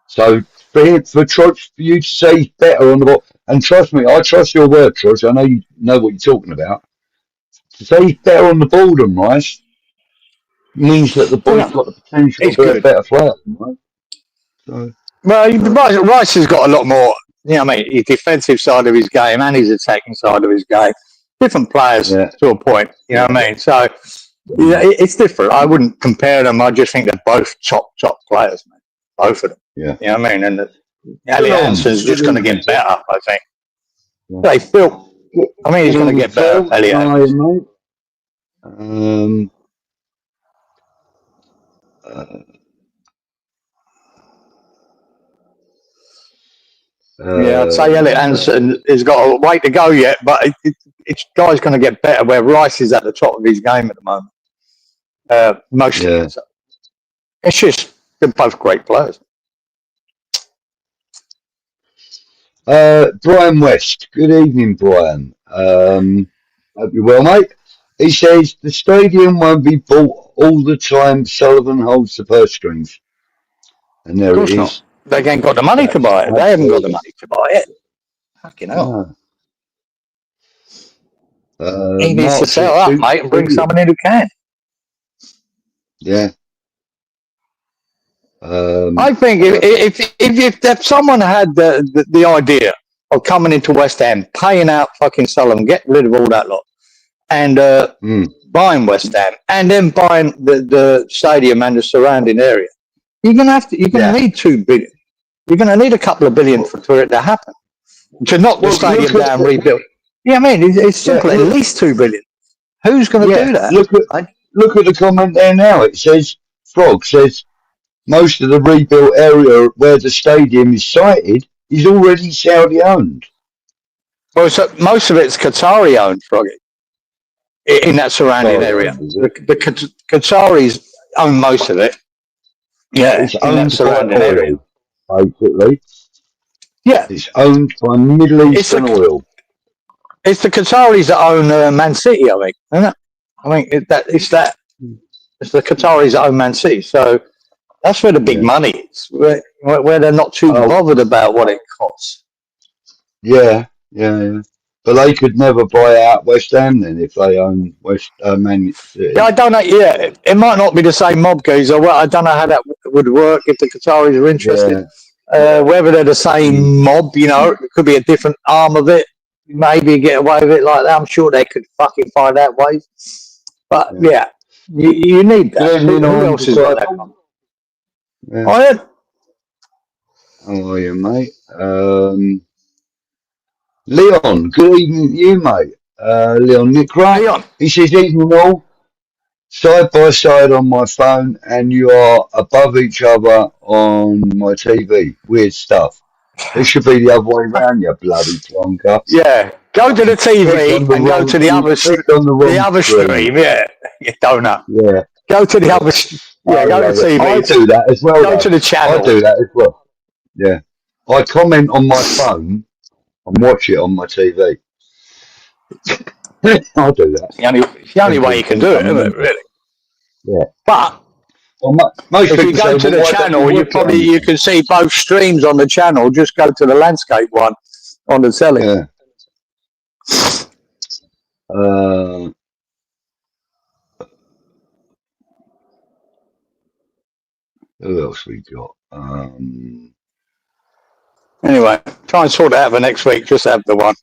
So for you to say he's better on the ball, and trust me, I trust your word, Trosh. I know you know what you're talking about. To say he's better on the ball than Rice means that the boy's got the potential to be a better player, right? So. Well, Rice has got a lot more, you know what I mean, his defensive side of his game and his attacking side of his game. Different players to a point, you know what I mean? So it's different. I wouldn't compare them. I just think they're both top players, man. Both of them. Yeah. You know what I mean? And Elliot Anderson's just going to get better, I think. Yeah. They feel, I mean, he's going to get better, Elliot Anderson. I'd say Elliot Anderson has got a way to go yet, but it's guy's going to get better. Where Rice is at the top of his game at the moment, mostly. So it's just they're both great players. Brian West, good evening, Brian. Hope you're well, mate. He says the stadium won't be bought all the time. Sullivan holds the purse strings, and there it is. Not. They ain't got the money to buy it. They haven't got the money to buy it. Fucking hell. He needs to sell up, mate, and bring someone in who can. Yeah. I think if someone had the idea of coming into West Ham, paying out fucking Sullivan, getting rid of all that lot, and buying West Ham, and then buying the stadium and the surrounding area. You're gonna need $2 billion. You're gonna need a couple of billion for it to happen. To knock the stadium down, rebuild. Yeah, I mean, it's simple. At least $2 billion. Who's going to do that? Look at the comment there now. It says, Frog says, most of the rebuilt area where the stadium is sited is already Saudi owned. Well, so most of it's Qatari owned, Froggy, in that surrounding area. The Qataris own most of it. Yeah, it's owned surrounding area, basically. Yeah, it's owned by Middle Eastern oil. It's the Qataris that own Man City, I think, isn't it? I mean, it's the Qataris that own Man City, so that's where the big money is, where they're not too bothered about what it costs. Yeah. But they could never buy out West Ham then if they own Man City. Yeah, I don't know. Yeah, it might not be the same mob geezer. Well, I don't know how that would work if the Qataris are interested. Yeah. Whether they're the same mob, it could be a different arm of it. Maybe get away with it like that. I'm sure they could fucking find out ways. But you need that. Who else has got that? Yeah. How are you, mate? Leon, good evening to you, mate. Leon Nickray. He says, evening all, side by side on my phone, and you are above each other on my TV. Weird stuff. It should be the other way around, you bloody plonker. Yeah, go to the TV and go to the other stream. Yeah, you donut. Yeah, go to the other. Go to the TV. I do that as well. Go to the channel. I do that as well. Yeah, I comment on my phone and watch it on my TV. I'll do that. It's the only way you can do it, isn't it? Really. Yeah, but. Well, if you go to the channel, you can see both streams on the channel. Just go to the landscape one on the telly. Yeah. Who else we got? Anyway, try and sort it out for next week. Just have the one.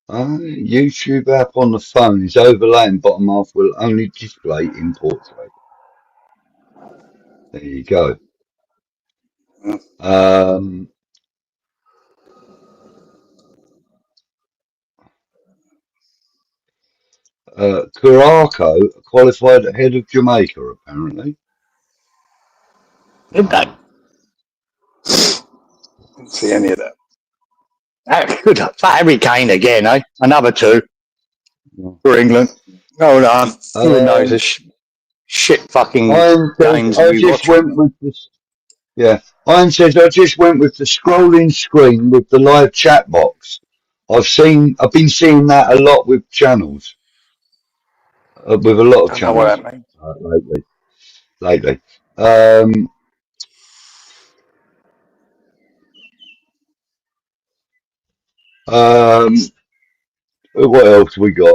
YouTube app on the phone is overlaying bottom half will only display in portrait. There you go. 𝗪𝗏𝗪𝗏 qualified ahead of Jamaica, apparently. Did they? Didn't see any of that. Good. Harry Kane again, eh? Another 2 for England. Hold on. Who knows the shit fucking games we watch? Ian says I just went with the scrolling screen with the live chat box. I've been seeing that a lot with channels. With a lot of channels lately. What else we got?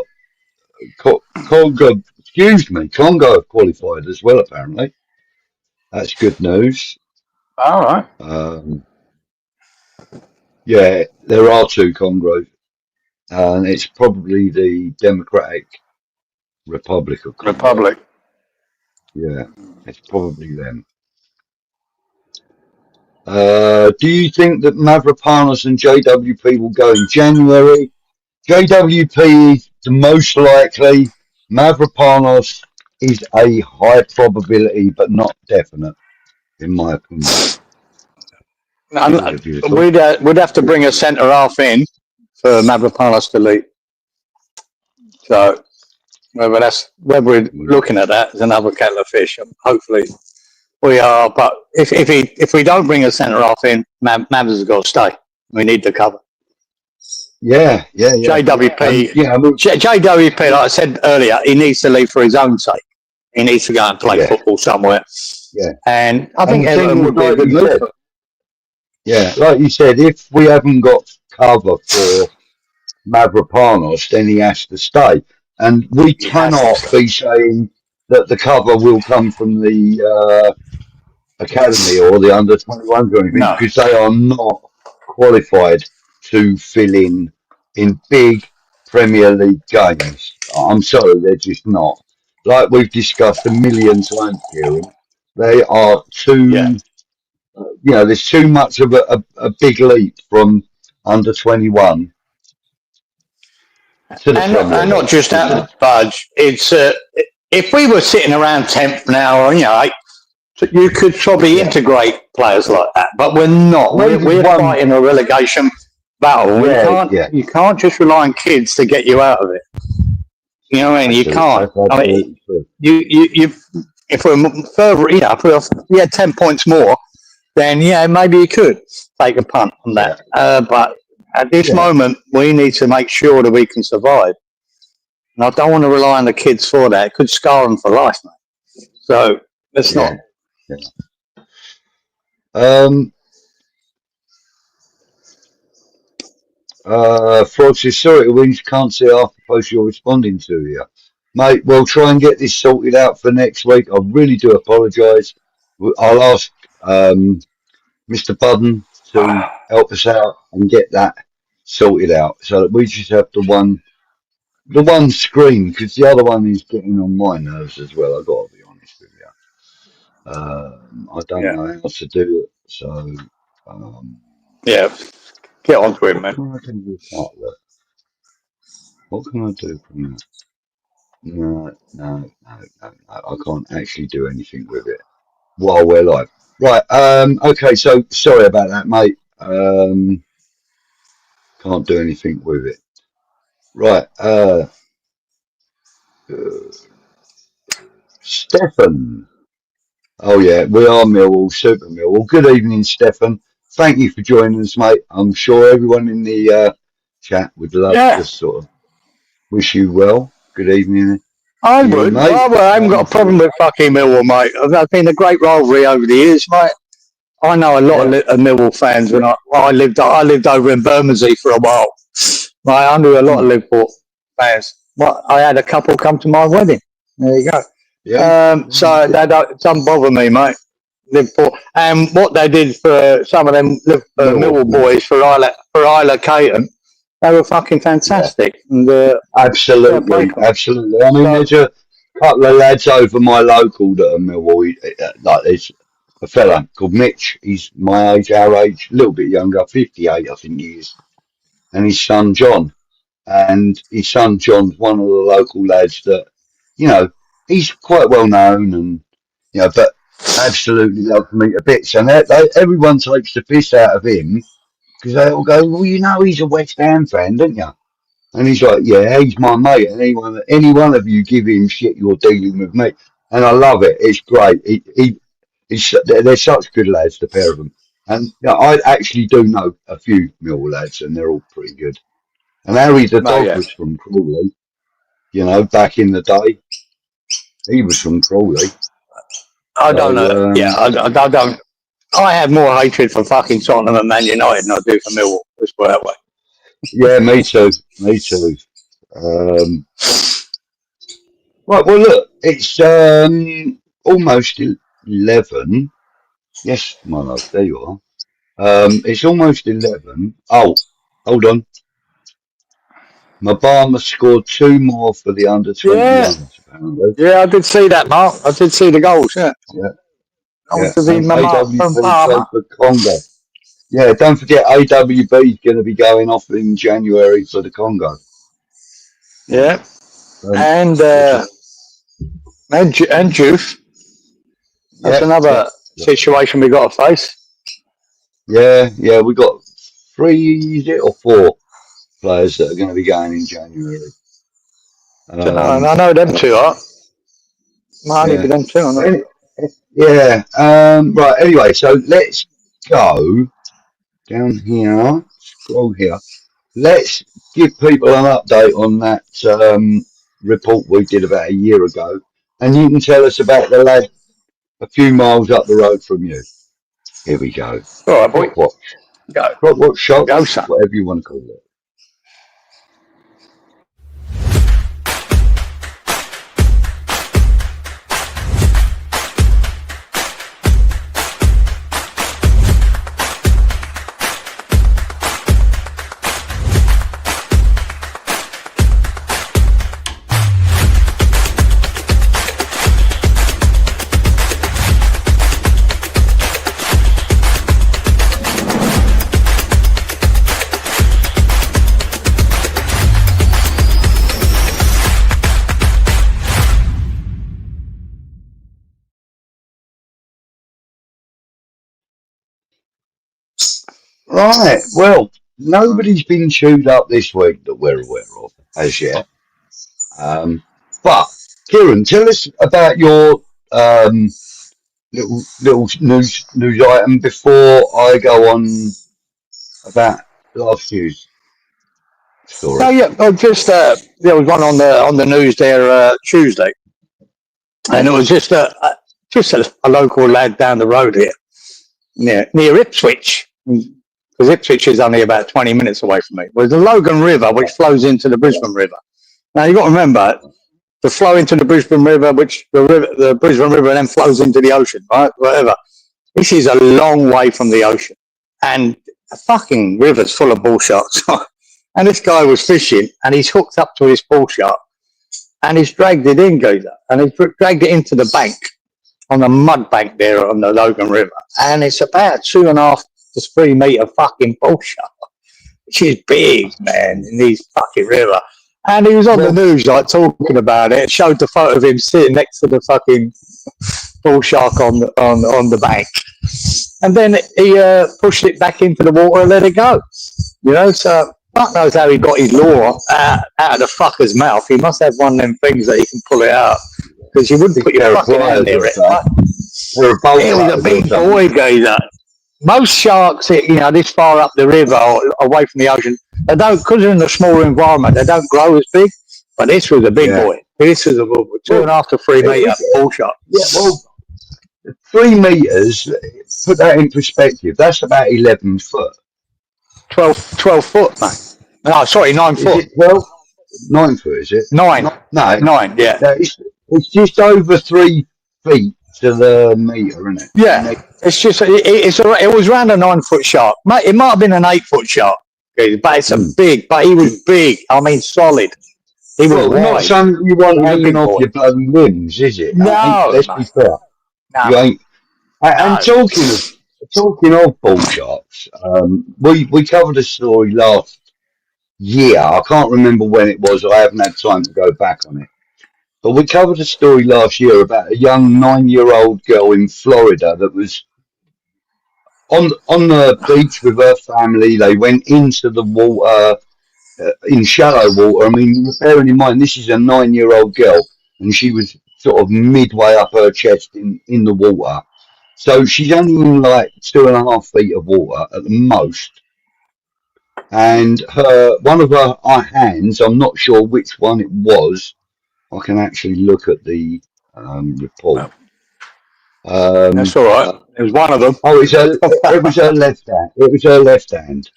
Congo have qualified as well, apparently. That's good news. All right. Yeah, there are 2 Congos, and it's probably the Democratic Republic of Congo. Yeah, it's probably them. Do you think that Mavropanos and JWP will go in January? JWP is the most likely. Mavropanos is a high probability, but not definite, in my opinion. We'd have to bring a centre half in for Mavropanos to lead. So whether we're looking at that as another kettle of fish, hopefully we are. But if we don't bring a centre half in, Mavs has got to stay. We need the cover. Yeah. JWP, JWP, like I said earlier, he needs to leave for his own sake. He needs to go and play football somewhere. Yeah. And I think Everton would be a good move. Yeah, like you said, if we haven't got cover for Mavropanos, then he has to stay. And we cannot be saying that the cover will come from the academy or the under 21s or anything, No. because they are not qualified to fill in big Premier League games. I'm sorry, they're just not. Like we've discussed a million times, Kieran, they are too, there's too much of a big leap from under 21 to the Premier And League. not just that, Budge. It's if we were sitting around 10th now, or you could probably integrate players like that, but we're not. We're fighting a relegation battle. You can't just rely on kids to get you out of it. You know what I mean? You can't. I mean, if we're further, if we had 10 points more, then maybe you could take a punt on that. But at this moment, we need to make sure that we can survive. And I don't want to rely on the kids for that. It could scar them for life, mate. So let's not. Frog says, sorry to win, can't see after post you're responding to you. Mate, we'll try and get this sorted out for next week. I really do apologise. I'll ask Mr. Budden to help us out and get that sorted out so that we just have the one screen, because the other one is getting on my nerves as well. I've got to be honest with you. I don't know how to do it, so get on to it, man. What can I do from that? No, I can't actually do anything with it while we're live. Right, okay, so sorry about that, mate. Can't do anything with it. Right, Stefan. Oh yeah, we are Millwall, Super Millwall. Good evening, Stefan. Thank you for joining us, mate. I'm sure everyone in the chat would love to sort of wish you well. Good evening. I would. I haven't got a problem with fucking Millwall, mate. I've been a great rivalry over the years, mate. I know a lot of Millwall fans. When I lived over in Bermondsey for a while. Right, I knew a lot of Liverpool fans. I had a couple come to my wedding. There you go. So that doesn't bother me, mate. Liverpool, and what they did for some of them Millwall boys for 𝗓𝗏, they were fucking fantastic. And, absolutely. I mean, there's a couple of lads over my local that are Millwall. Like there's a fella called Mitch. He's my age, our age, a little bit younger, 58, I think he is. And his son John. And his son John's one of the local lads that, he's quite well known and, but absolutely loves me to bits. And everyone takes the piss out of him because they all go, well, he's a West Ham fan, don't you? And he's like, yeah, he's my mate. And any one of you give him shit, you're dealing with me. And I love it. It's great. They're such good lads, the pair of them. And I actually do know a few Millwall lads, and they're all pretty good. And Harry the dog was from Crawley, back in the day. He was from Crawley. I don't know. I don't. I have more hatred for fucking Tottenham and Man United than I do for Millwall. Let's put it that way. Yeah, me too. Right, well, look, it's almost 11. Yes, my love, there you are. It's almost 11. Oh, hold on. Mabama scored 2 more for the under 21s, apparently. Yeah, I did see that, Mark. I did see the goals, Yeah. AWB for Congo. Yeah, don't forget AWB is going to be going off in January for the Congo. Yeah. And Juice. That's another situation we got to face. Yeah, we got 3 or 4 players that are going to be going in January. And I know them 2 are. Might only be them 2, I know. Yeah. Right. Anyway, so let's go down here. Scroll here. Let's give people an update on that report we did about a year ago, and you can tell us about the lad a few miles up the road from you. Here we go. All right, boy. Crop watch shop. Whatever you want to call it. Right. Well, nobody's been chewed up this week that we're aware of as yet. But Kieran, tell us about your little news item before I go on about last year's story. Oh yeah, just there was one on the news there Tuesday, and it was just a local lad down the road here, near Ipswich, because Ipswich is only about 20 minutes away from me. It was the Logan River, which flows into the Brisbane River. Now you got to remember, to flow into the Brisbane River, which the Brisbane River then flows into the ocean, right? Whatever. This is a long way from the ocean, and the fucking river's full of bull sharks. And this guy was fishing, and he's hooked up to his bull shark, and he's dragged it in, geezer, and he's dragged it into the bank, on the mud bank there on the Logan River, and it's about 2.5 to 3 meter fucking bull shark, which is big, man, in these fucking river. And he was on the news, like, talking about it. It showed the photo of him sitting next to the fucking bull shark on the bank. And then he pushed it back into the water and let it go. You know, so fuck knows how he got his lure out of the fucker's mouth. He must have one of them things that he can pull it out, because you wouldn't put your fucking hand near it. It was a big boy, geezer. Most sharks, this far up the river or away from the ocean, they don't, because they're in a smaller environment, they don't grow as big. But this was a big boy. This was a 2.5 to 3 meter bull shark. Yeah, well, 3 meters. Put that in perspective. That's about 11 foot. 12 foot, mate. No, sorry, 9 foot. Is it 12? 9 foot, is it? 9. No, 9. Yeah. It's just over 3 feet to the meter, isn't it? Yeah. It's just it was around a 9 foot shark. It might have been an 8 foot shark, but it's a big. But he was big. I mean, solid. He was not something you want hanging off your bloody limbs, is it? No, let's be fair. No. You ain't. And talking of bull sharks, we covered a story last year. I can't remember when it was. I haven't had time to go back on it. But we covered a story last year about a young 9-year-old girl in Florida that was on the beach with her family. They went into the water, in shallow water. I mean, bearing in mind, this is a 9-year-old girl, and she was sort of midway up her chest in the water. So she's only in like 2.5 feet of water at the most. And one of her hands, I'm not sure which one it was. I can actually look at the report. That's all right. It was one of them. Oh, it was her left hand. It was her left hand,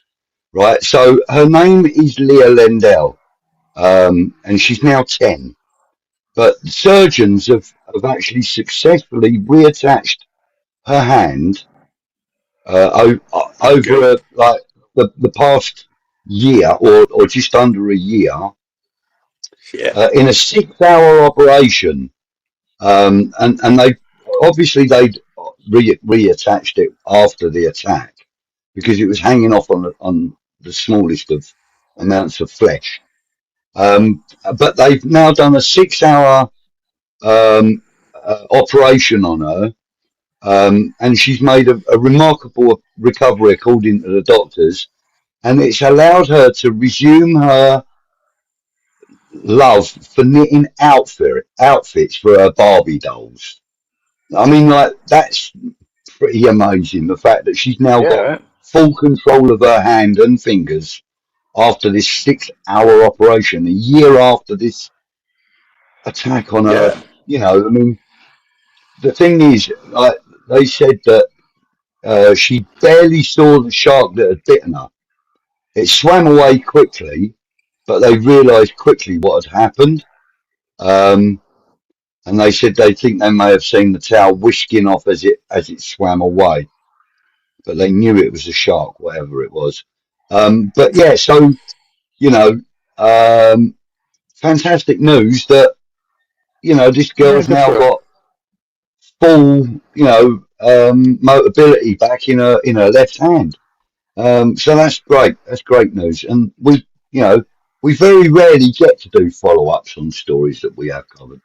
right? So her name is Leah Lendell, and she's now 10. But surgeons have actually successfully reattached her hand over like the past year or just under a year. In a 6-hour operation, and they'd reattached it after the attack because it was hanging off on the smallest of amounts of flesh. But they've now done a 6-hour operation on her, and she's made a remarkable recovery according to the doctors, and it's allowed her to resume her love for knitting outfits for her Barbie dolls. I mean, like, that's pretty amazing, the fact that she's now got full control of her hand and fingers after this 6-hour operation, a year after this attack on her. You know, I mean, the thing is, like, they said that she barely saw the shark that had bitten her. It swam away quickly, but they realised quickly what had happened. And they said they think they may have seen the tail whisking off as it swam away. But they knew it was a shark, whatever it was. But yeah, so, you know, fantastic news that, you know, this girl's now got full, you know, mobility back in her left hand. So that's great. That's great news. And we very rarely get to do follow-ups on stories that we have covered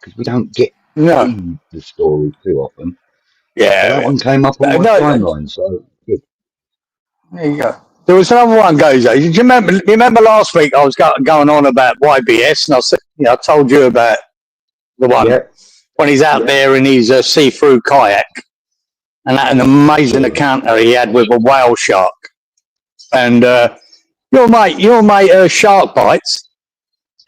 because we don't get the story too often. Yeah, that one came up on my timeline, so good. There you go. There was another one goes. Do you remember last week I was going on about YBS, and I said, I told you about the one when he's out there in his see-through kayak, and that an amazing encounter he had with a whale shark. And your mate, Shark Bites,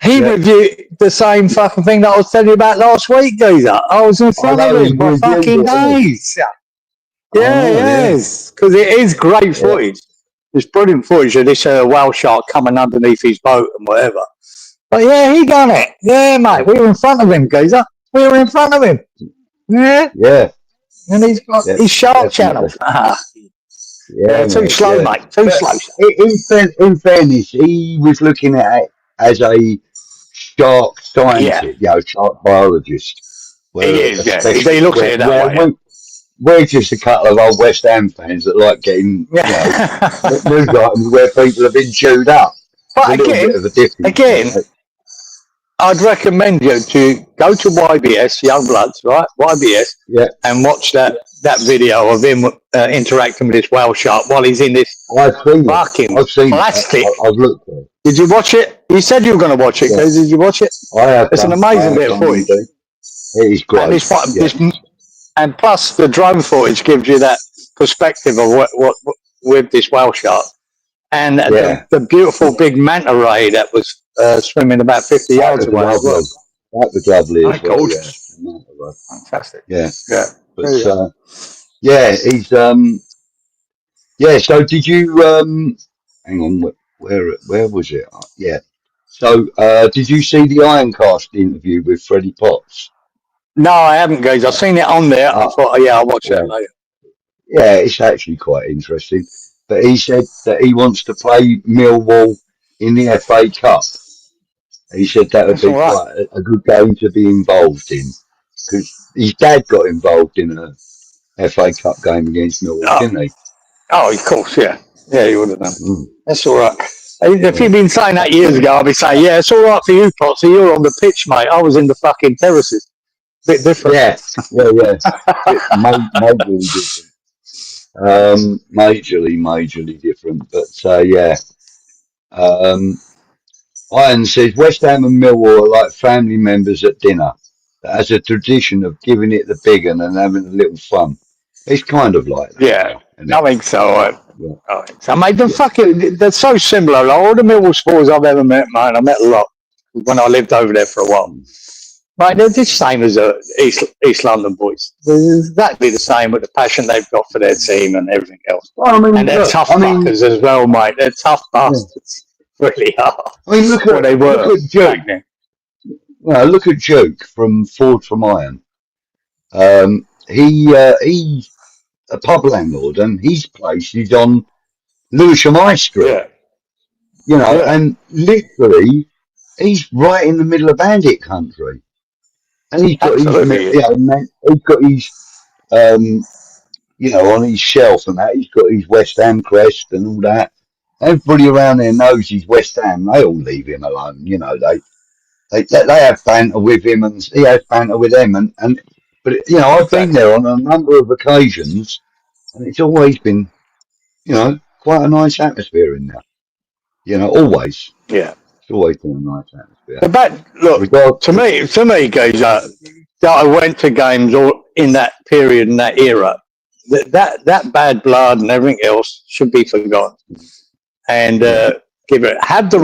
he reviewed the same fucking thing that I was telling you about last week, geezer. I was in front of him for fucking days. Yes, because it is great footage. It's brilliant footage of this whale shark coming underneath his boat and whatever. But yeah, he done it. Yeah, mate, we were in front of him, geezer. We were in front of him. Yeah. Yeah. And he's got his shark channel. Too slow, mate. Too slow. In fairness, he was looking at it as a shark scientist, shark biologist. He is, He looks at it that way. We're just a couple of old West Ham fans that like getting news items where people have been chewed up. But again, I'd recommend you to go to YBS, Youngbloods, right? YBS, and watch that video of him interacting with this whale shark while he's in this fucking plastic. I've looked at it. Did you watch it? You said you were going to watch it. Did you watch it? I have. It's an amazing bit of footage. It is great. And plus, the drone footage gives you that perspective of what with this whale shark, and the beautiful big manta ray that was swimming about 50 yards away. That was lovely as well. Gorgeous. Fantastic. Yeah. But he's So did you hang on? Where was it? Yeah. So did you see the Ironcast interview with Freddie Potts? No, I haven't, guys. I've seen it on there. I thought, I'll watch that later. Yeah, it's actually quite interesting. But he said that he wants to play Millwall in the FA Cup. He said that would be quite a good game to be involved in, because his dad got involved in a FA Cup game against Millwall, didn't he? Oh, of course, yeah. Yeah, he would have done. That's all right. If you'd been saying that years ago, I'd be saying, it's all right for you, Potts. You're on the pitch, mate. I was in the fucking terraces. Bit different. Majorly different. Majorly different. But Iron says West Ham and Millwall are like family members at dinner that has a tradition of giving it the big one and having a little fun. It's kind of like that. Yeah, I think so. So, mate, they're so similar. Like, all the Millwall supporters I've ever met, mate, I met a lot when I lived over there for a while. Right, they're the same as East London boys. They're exactly the same with the passion they've got for their team and everything else. Well, and they're tough fuckers as well, mate. They're tough bastards. Really are. Look at Duke. Look at Duke from Ford from Iron. He's a pub landlord, and his place is on Lewisham High Street. And literally, he's right in the middle of Bandit country. And he's got his on his shelf and that, he's got his West Ham crest and all that. Everybody around there knows he's West Ham. They all leave him alone, They have banter with him, and he has banter with them. But I've been there on a number of occasions, and it's always been, quite a nice atmosphere in there. Always. Yeah. It's always been a nice atmosphere. Look, to me, guys, that I went to games all in that period and that era, that bad blood and everything else should be forgotten, and have the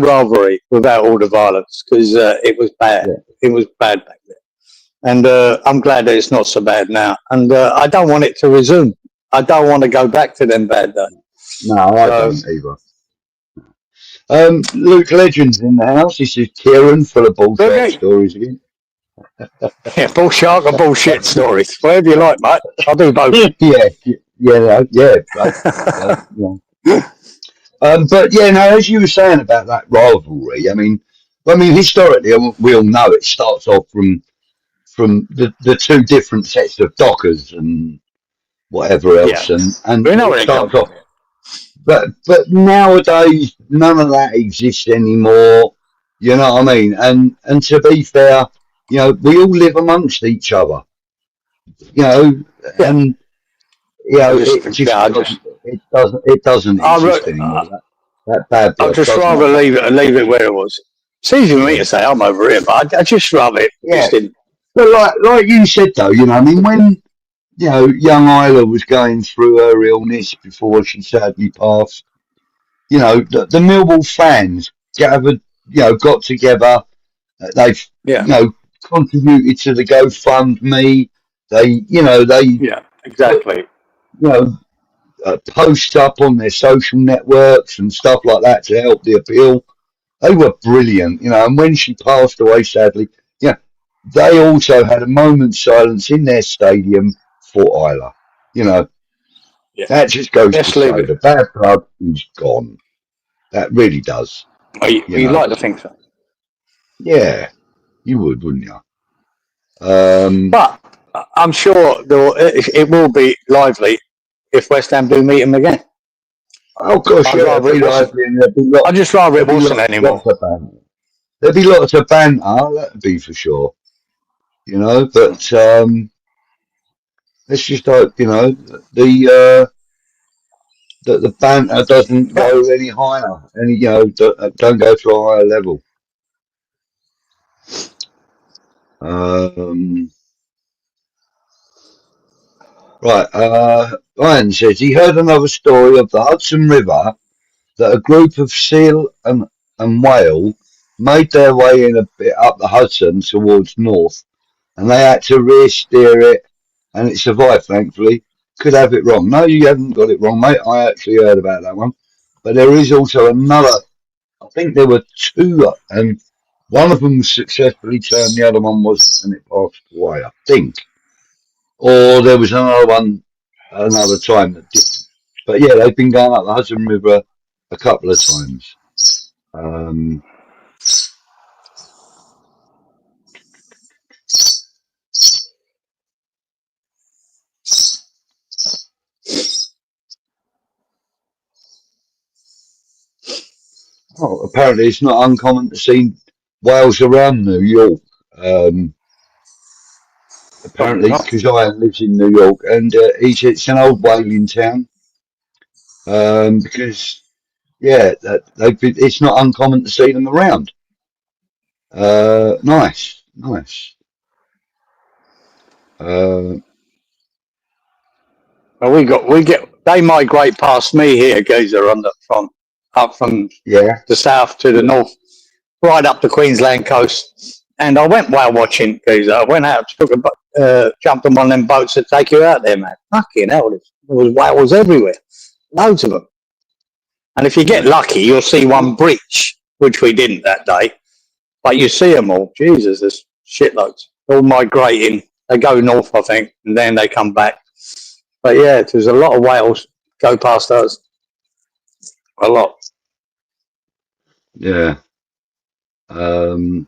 rivalry without all the violence, because it was bad. It was bad back then, and I'm glad that it's not so bad now. And I don't want it to resume. I don't want to go back to them bad days. No, I don't either. Luke Legends in the house. This is Kieran, full of bullshit stories again. Bullshit or bullshit stories, whatever you like, mate. I'll do both. But as you were saying about that rivalry, I mean, historically, we all know it starts off from the two different sets of dockers and whatever else, and we know it starts off. But nowadays, none of that exists anymore. You know what I mean? And to be fair, we all live amongst each other. It doesn't exist anymore. That bad I'd blood just does rather not. leave it where it was. It's easy for me to say I'm over it, but I just rather it Yeah, didn't. but like you said though, you know, I mean, when young Isla was going through her illness before she sadly passed, you know, the Millwall fans gathered, got together. They've, Yeah, contributed to the GoFundMe. They yeah, put, exactly. post up on their social networks and stuff like that to help the appeal. They were brilliant, and when she passed away, sadly, they also had a moment's silence in their stadium for Isla. Yeah, That just goes to let's leave show it. the bad blood is gone. That really does, You like to think so, Yeah, you would, wouldn't you? but I'm sure it will be lively if West Ham do meet him again. Oh gosh, I'd yeah, it'd rather be it wasn't. lively and I'd just rather it there'd be wasn't anymore. lots of banter. There'd be lots of banter, that'd be for sure. But let's just hope, the banter doesn't But go any higher, don't go to a higher level. Um, right, Ryan says he heard another story of the Hudson River that a group of seal and whale made their way in a bit up the Hudson towards north, and they had to rear steer it, and it survived, thankfully. Could have it wrong. No, you haven't got it wrong, mate. I actually heard about that one. But there is also another. I think there were two, and one of them was successfully turned, the other one was, and it passed away, I think. Or there was another one another time that did. But yeah, they've been going up the Hudson River a couple of times. Apparently it's not uncommon to see whales around New York. probably Apparently, not. because Ian lives in New York, and it's an old whaling town. Because it's not uncommon to see them around. Nice. Uh, Well, they migrate past me here, geezer, up from yeah, the south to the north, right up the Queensland coast. And I went whale watching, geezer. I went out, jumped on one of them boats that take you out there, man. Fucking hell, there was whales everywhere, loads of them. And if you get lucky, you'll see one breach, which we didn't that day. But you see them all. Jesus, there's shitloads. All migrating. They go north, I think, and then they come back. But yeah, there's a lot of whales go past us. A lot. yeah. Dad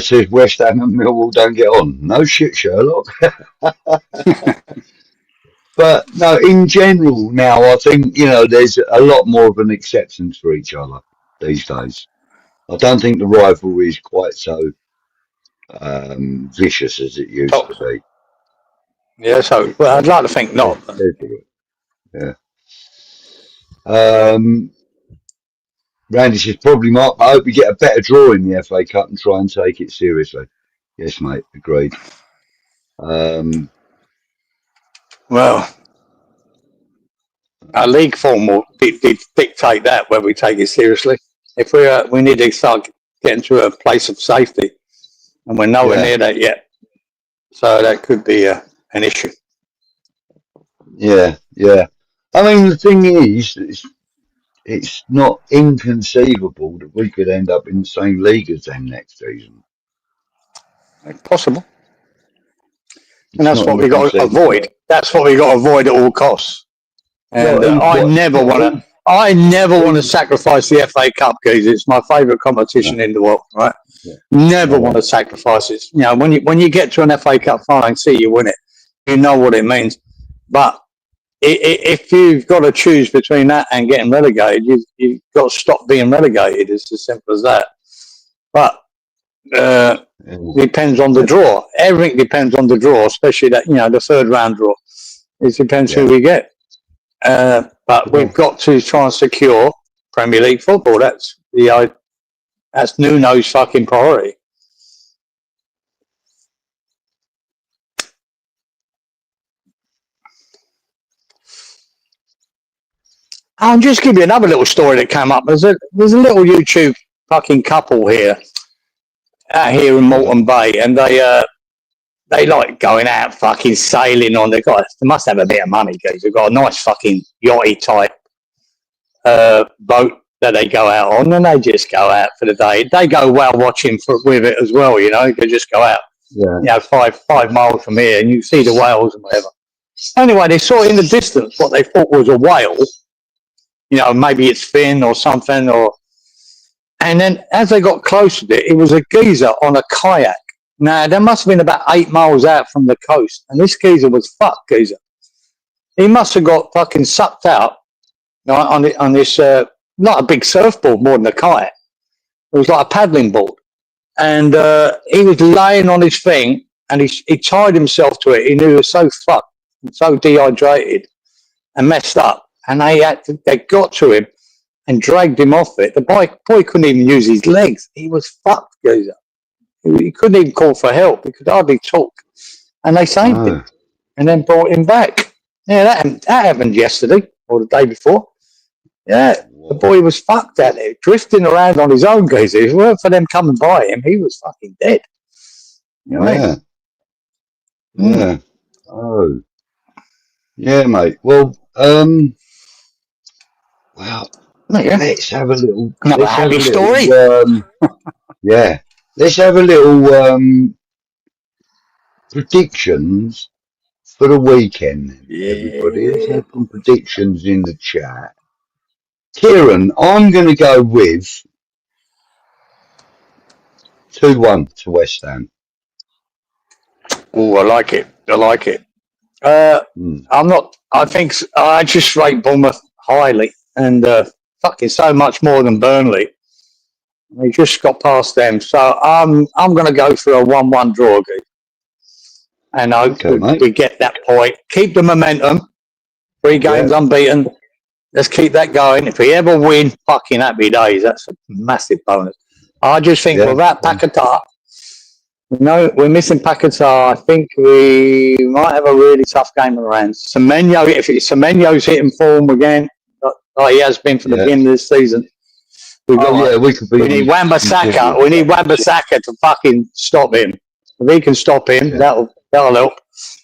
says West Ham and Millwall don't get on. No shit, Sherlock. But no, in general now, I think, there's a lot more of an acceptance for each other these days. I don't think the rivalry is quite so vicious as it used Oh, to be. yeah, so well, I'd like to think not. Yeah. Randy says probably not. I hope we get a better draw in the FA Cup and try and take it seriously. Yes, mate. Agreed. Well, our league form will dictate that, whether we take it seriously. If we need to start getting to a place of safety, and we're nowhere near that yet. So that could be an issue. Yeah. I mean, the thing is, it's not inconceivable that we could end up in the same league as them next season. It's possible. It's And that's what we got to avoid. That's what we got to avoid at all costs. And I never want to sacrifice the FA Cup, because it's my favourite competition in the world, right? Yeah. Never want to sacrifice it. When you get to an FA Cup final and see you win it, you know what it means. But if you've got to choose between that and getting relegated, you've got to stop being relegated. It's as simple as that. But depends on the draw. Everything depends on the draw, especially that the third round draw. It depends who we get. But we've got to try and secure Premier League football. That's Nuno's fucking priority. I'll just give you another little story that came up. There's a little YouTube fucking couple here, out here in Moreton Bay, and they like going out fucking sailing on. They must have a bit of money, guys. They've got a nice fucking yachty type boat that they go out on, and they just go out for the day. They go whale watching with it as well, you know. They just go out, 5 miles from here, and you see the whales and whatever. Anyway, they saw in the distance what they thought was a whale. You know, maybe it's fin or something, and then as they got close to it, it was a geezer on a kayak. Now, they must have been about 8 miles out from the coast, and this geezer was fucked, geezer. He must have got fucking sucked out, right, on this, not a big surfboard more than a kayak. It was like a paddling board. And he was laying on his thing, and he tied himself to it. He knew he was so fucked and so dehydrated and messed up. And they got to him and dragged him off it. The boy couldn't even use his legs. He was fucked, geezer. He couldn't even call for help. He could hardly talk. And they saved him and then brought him back. Yeah, that happened yesterday or the day before. Yeah, the boy was fucked out there, drifting around on his own, geezer. If it weren't for them coming by him, he was fucking dead. You know what I mean? Yeah. Oh. Yeah, mate. Well, let's have a little... Another happy story. Yeah. Let's have a little predictions for the weekend, then, everybody. Let's have some predictions in the chat. Kieran, I'm going to go with 2-1 to West Ham. Oh, I like it. I just rate Bournemouth highly, and fucking so much more than Burnley. We just got past them, so I'm going to go for a 1-1 draw, and I hope we get that point. Keep the momentum. 3 games unbeaten. Let's keep that going. If we ever win, fucking happy days. That's a massive bonus. I just think without Paquetá, we're missing Paquetá. I think we might have a really tough game around. Semenyo, if Semenyo's hitting form again, like he has been from the beginning of this season. We need Wan-Bissaka. We need Wan-Bissaka to fucking stop him. If he can stop him, that'll help.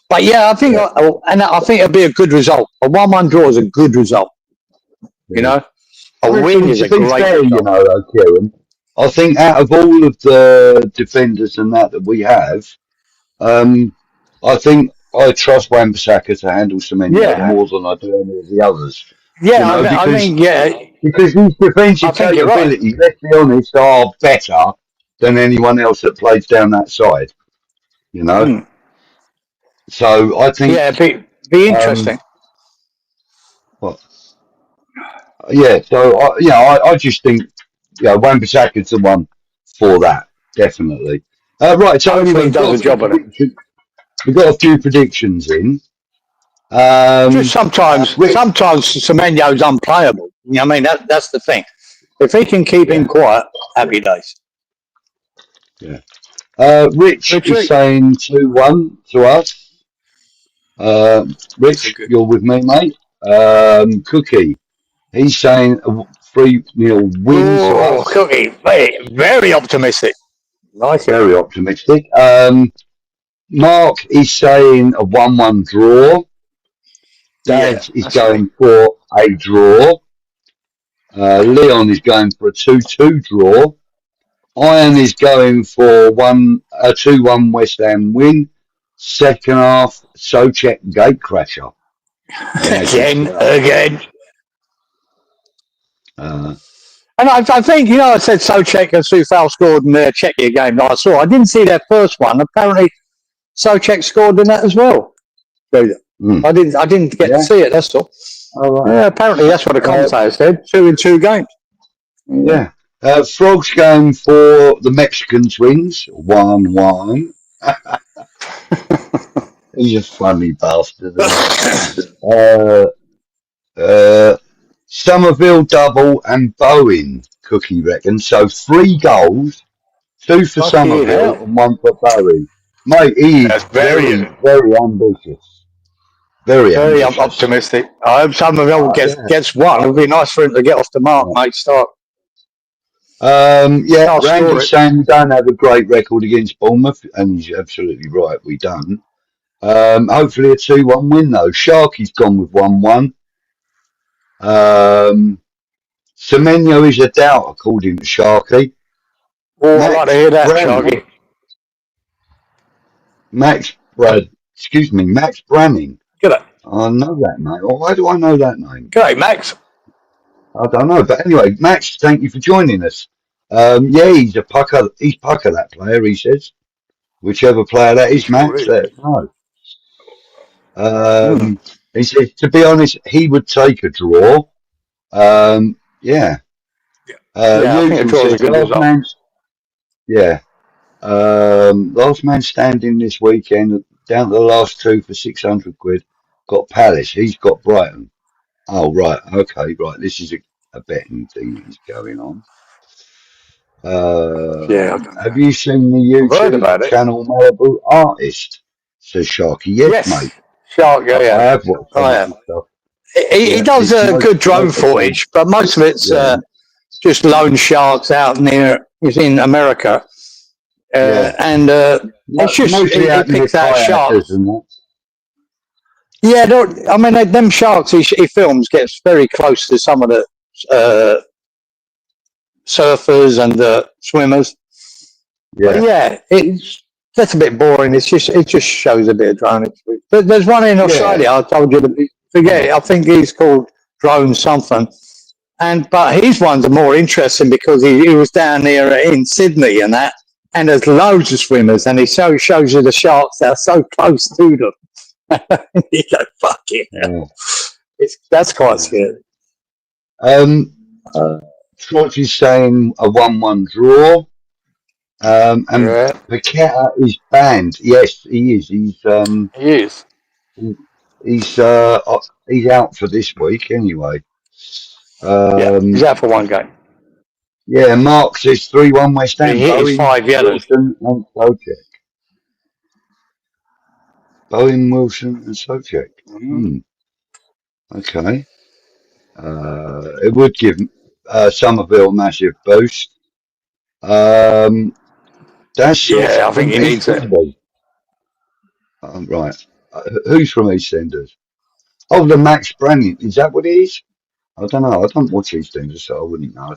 But yeah, I think it'll be a good result. A 1-1 draw is a good result. You know, a win is a great result. You know, though, Kieran, I think out of all of the defenders and that we have, I think I trust Wan-Bissaka to handle Semenyo more than I do any of the others. Yeah, you know, because his defensive capability, let's be honest, are better than anyone else that plays down that side. You know, so I think be interesting. I just think Wan-Bissaka's the one for that, definitely. Right, so anyway, does a job on it. We've got a few predictions in. Just sometimes Semenyo's unplayable. You know what I mean? That's the thing. If he can keep him quiet, happy days. Yeah. Rich is saying 2-1 to us. Rich, you're with me, mate. Cookie, he's saying a 3-0 win to us. Cookie, very optimistic. Nice. Very optimistic. Mark is saying a 1-1 draw. Dad is going for a draw. Leon is going for a 2-2 draw. Iron is going for a 2-1 West Ham win. Second half, Souček gatecrasher. Again. And I think, I said Souček and Soufal scored in their Czechia game that I saw. I didn't see their first one. Apparently, Souček scored in that as well. I didn't get to see it, that's all. Yeah, apparently that's what the commentator said. 2 in 2 games. Yeah. Frog's going for the Mexican twins. 1-1. He's a funny bastard. Somerville double and Bowen, Cookie reckons. So 3 goals, 2 for Somerville and 1 for Bowen. Mate, he is very, very ambitious. Very ambitious. Optimistic. I hope Somerville gets one. It would be nice for him to get off the mark, mate. Start. Randy's saying we don't have a great record against Bournemouth, and he's absolutely right, we don't. Hopefully a 2-1 win though. Sharky's gone with 1-1. Semenyo is a doubt according to Sharky. Oh, I'd like to hear that, Sharky. Max Branning. G'day. I know that name. Why do I know that name? G'day, Max. I don't know, but anyway, Max, thank you for joining us. He's a pucker. He's pucker, that player. He says, whichever player that is, Max. Let us know. He says, to be honest, he would take a draw. I think a draw is a good result. Last man standing this weekend, down to the last 2 for 600 quid. Got Palace. He's got Brighton. Oh, right. Okay, right. This is a betting thing that's going on. Have you seen the YouTube channel Malibu Artist? Says Sharky. Yes, mate. Shark, I have watched some stuff. He does good drone footage, but most of it's just lone sharks out near in America. And it's just he picks out sharks. Yeah, I mean, them sharks he films gets very close to some of the surfers and swimmers. That's a bit boring. It just shows a bit of drone. But there's one in Australia. I told you to forget it. I think he's called Drone something. But his ones are more interesting because he was down there in Sydney and that, and there's loads of swimmers, and he shows you the sharks that are so close to them. You go, fuck it. That's quite scary. Trotch is saying a 1-1 draw. And Paqueta is banned. Yes, he is. He is. He's out for this week anyway. He's out for 1 game. Yeah, Mark says 3-1 West Ham. He hit 5 yellows. Bowen, Wilson and Socek. Okay. It would give Somerville a massive boost. I think he needs it. Right. Who's from EastEnders? Oh, the Max Branning. Is that what it is? I don't know. I don't watch EastEnders, so I wouldn't know.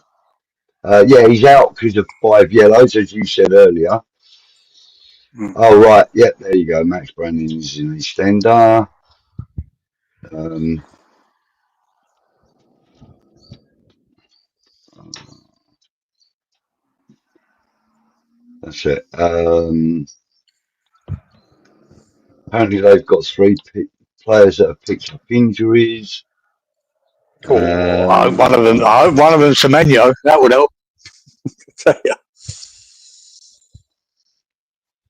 He's out because of 5 yellows, as you said earlier. Oh, right. Yep, there you go. Max Branning is in EastEnder. That's it. Apparently, they've got 3 players that have picked up injuries. I hope one of them Semenyo. That would help.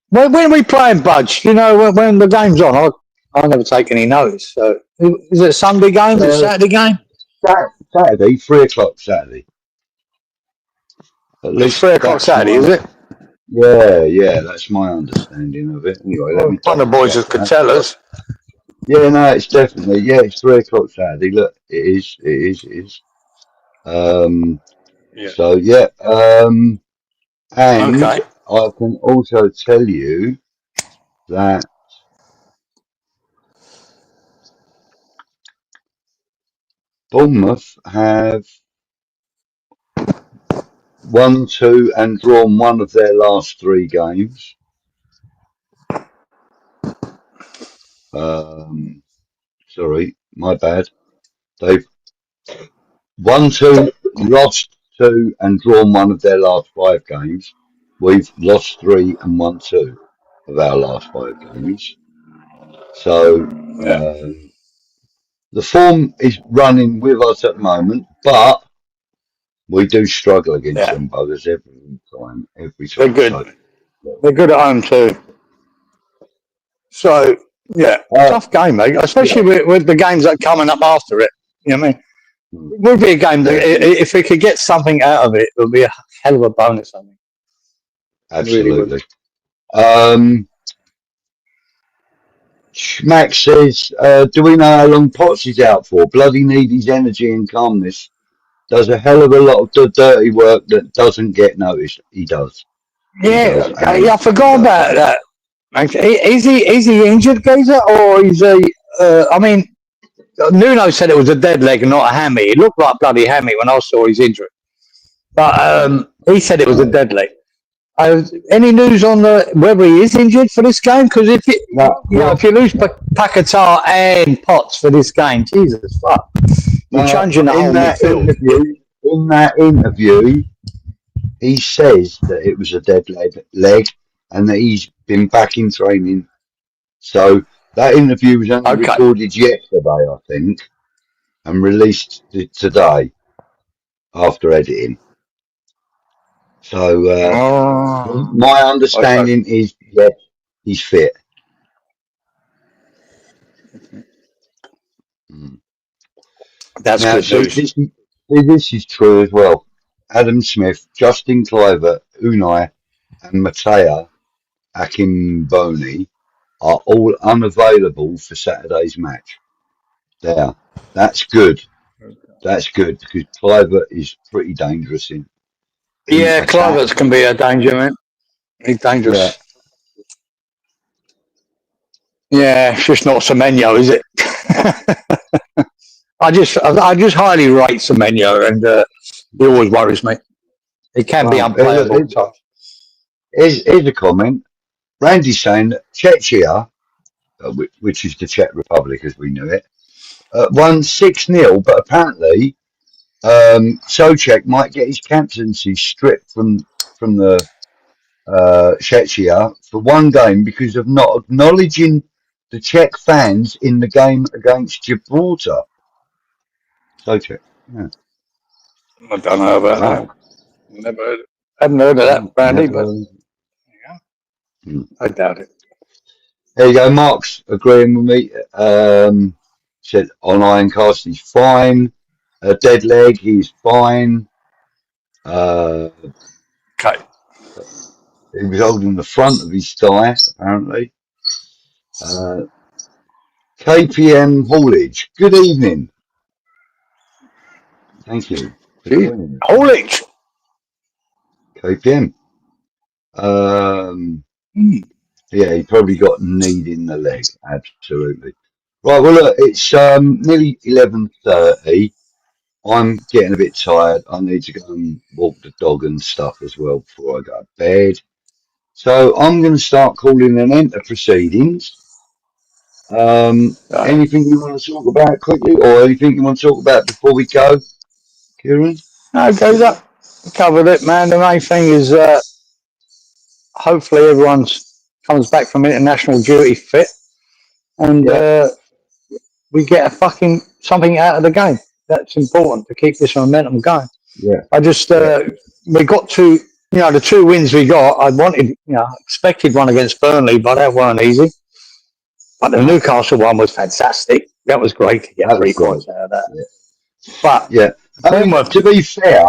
When are we playing, Budge? You know, when the game's on, I never take any notice. So, is it a Sunday game? Is it a Saturday game? Saturday, 3 o'clock Saturday. At least 3 o'clock Saturday, is it? Yeah, that's my understanding of it. Anyway, one of the boys could tell us. Yeah, no, it's definitely, it's 3 o'clock Saturday. Look, it is. So, and I can also tell you that Bournemouth have 1, 2 and drawn 1 of their last 3 games. Sorry, my bad. They've 1, 2, lost 2 and drawn 1 of their last 5 games. We've lost 3 and won 2 of our last 5 games. So the form is running with us at the moment, but we do struggle against them buggers every time. They're good. They're good at home too. So tough game, mate. Especially with the games that are coming up after it. You know what I mean? Mm. It would be a game that if we could get something out of it, it would be a hell of a bonus. I mean, Absolutely. Really Max says, do we know how long Potts is out for? Bloody need his energy and calmness. Does a hell of a lot of the dirty work that doesn't get noticed. He does. yeah, I forgot about that. Is he injured, Gazer, or is he? I mean, Nuno said it was a dead leg and not a hammy. It looked like bloody hammy when I saw his injury, but he said it was a dead leg. Any news on whether he is injured for this game? Because if if you lose 𝗪𝗏𝗪 and Potts for this game, Jesus fuck, you're changing the whole midfield. In that interview, he says that it was a dead leg and that he's been back in training. So that interview was only recorded yesterday, I think, and released today after editing. So my understanding is, yes, he's fit. That's now, good news. This is true as well. Adam Smith, Justin Kluivert, Unai, and 𝗦𝗧𝗏 𝗓𝗏𝗡𝗢 are all unavailable for Saturday's match. There, that's good. That's good because Kluivert is pretty dangerous in. Yeah, Kluivert can be a danger, man. He's dangerous. Yeah, it's just not Semenyo, is it? I just highly rate Semenyo, and he always worries me. He can be unplayable. Here's a comment. Randy's saying that Czechia, which is the Czech Republic as we knew it, won 6-0, but apparently Souček might get his captaincy stripped from the Czechia for one game because of not acknowledging the Czech fans in the game against Gibraltar. Souček, yeah. I don't know about that. Haven't heard of that, Randy, but I doubt it. There you go. Mark's agreeing with me. Said on Ironcast he's fine. A dead leg, he's fine. Okay. He was holding the front of his thigh, apparently. KPM Haulage. Good evening. Thank you. Haulage. KPM. Yeah, he probably got kneed in the leg. Absolutely. Right, well, look, it's nearly 11:30. I'm getting a bit tired. I need to go and walk the dog and stuff as well before I go to bed. So I'm going to start calling an end to proceedings. Anything you want to talk about quickly, or anything you want to talk about before we go, Kieran? No, goes up. Covered it, man. The main thing is hopefully everyone comes back from international duty fit, and we get something out of the game. That's important to keep this momentum going. Yeah. I just we got to the 2 wins we got. I wanted expected one against Burnley, but that weren't easy. But the Newcastle one was fantastic. That was great to get 3 points out of that. Yeah. But I mean, to be fair,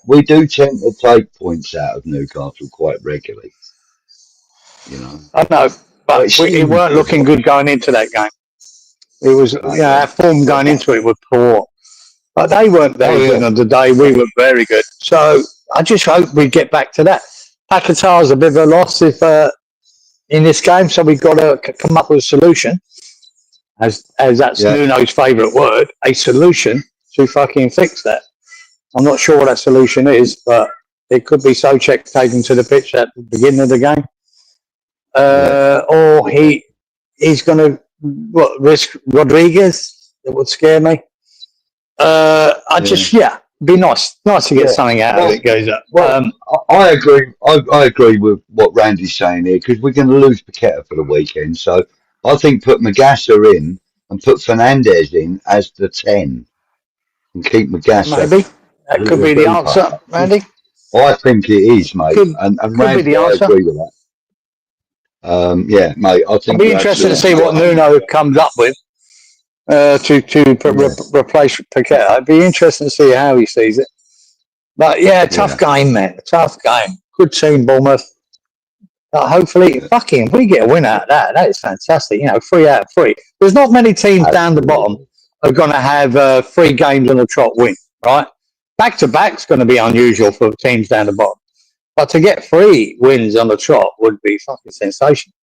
we do tend to take points out of Newcastle quite regularly. I know, but it weren't looking good going into that game. It was, our form going into it was poor, but they weren't very good on the day. We were very good. So I just hope we get back to that. 𝗪𝗏𝗪 a bit of a loss if in this game, so we've got to come up with a solution. As that's Nuno's favourite word, a solution to fucking fix that. I'm not sure what that solution is, but it could be Souček taken to the pitch at the beginning of the game, or he's going to risk Rodriguez. That would scare me. Be nice to get something out of it. Goes up. I agree. I agree with what Randy's saying here because we're going to lose 𝗪𝗏𝗪 for the weekend. So I think put 𝗪𝗏𝗪 in and put Fernandez in as the 10 and keep 𝗪𝗏𝗪. Maybe that could be the answer, Randy. I think it is, mate. And Randy, I agree with that. Mate. I think it'll be interesting to see what Nuno comes up with. replace Paqueta. It'd be interesting to see how he sees it. But yeah, tough game, man. Tough game. Good team, Bournemouth. Hopefully, fucking, if we get a win out of that, that is fantastic. 3 out of 3. There's not many teams down the bottom are going to have 3 games on the trot win, right? Back to back's going to be unusual for teams down the bottom. But to get 3 wins on the trot would be fucking sensational.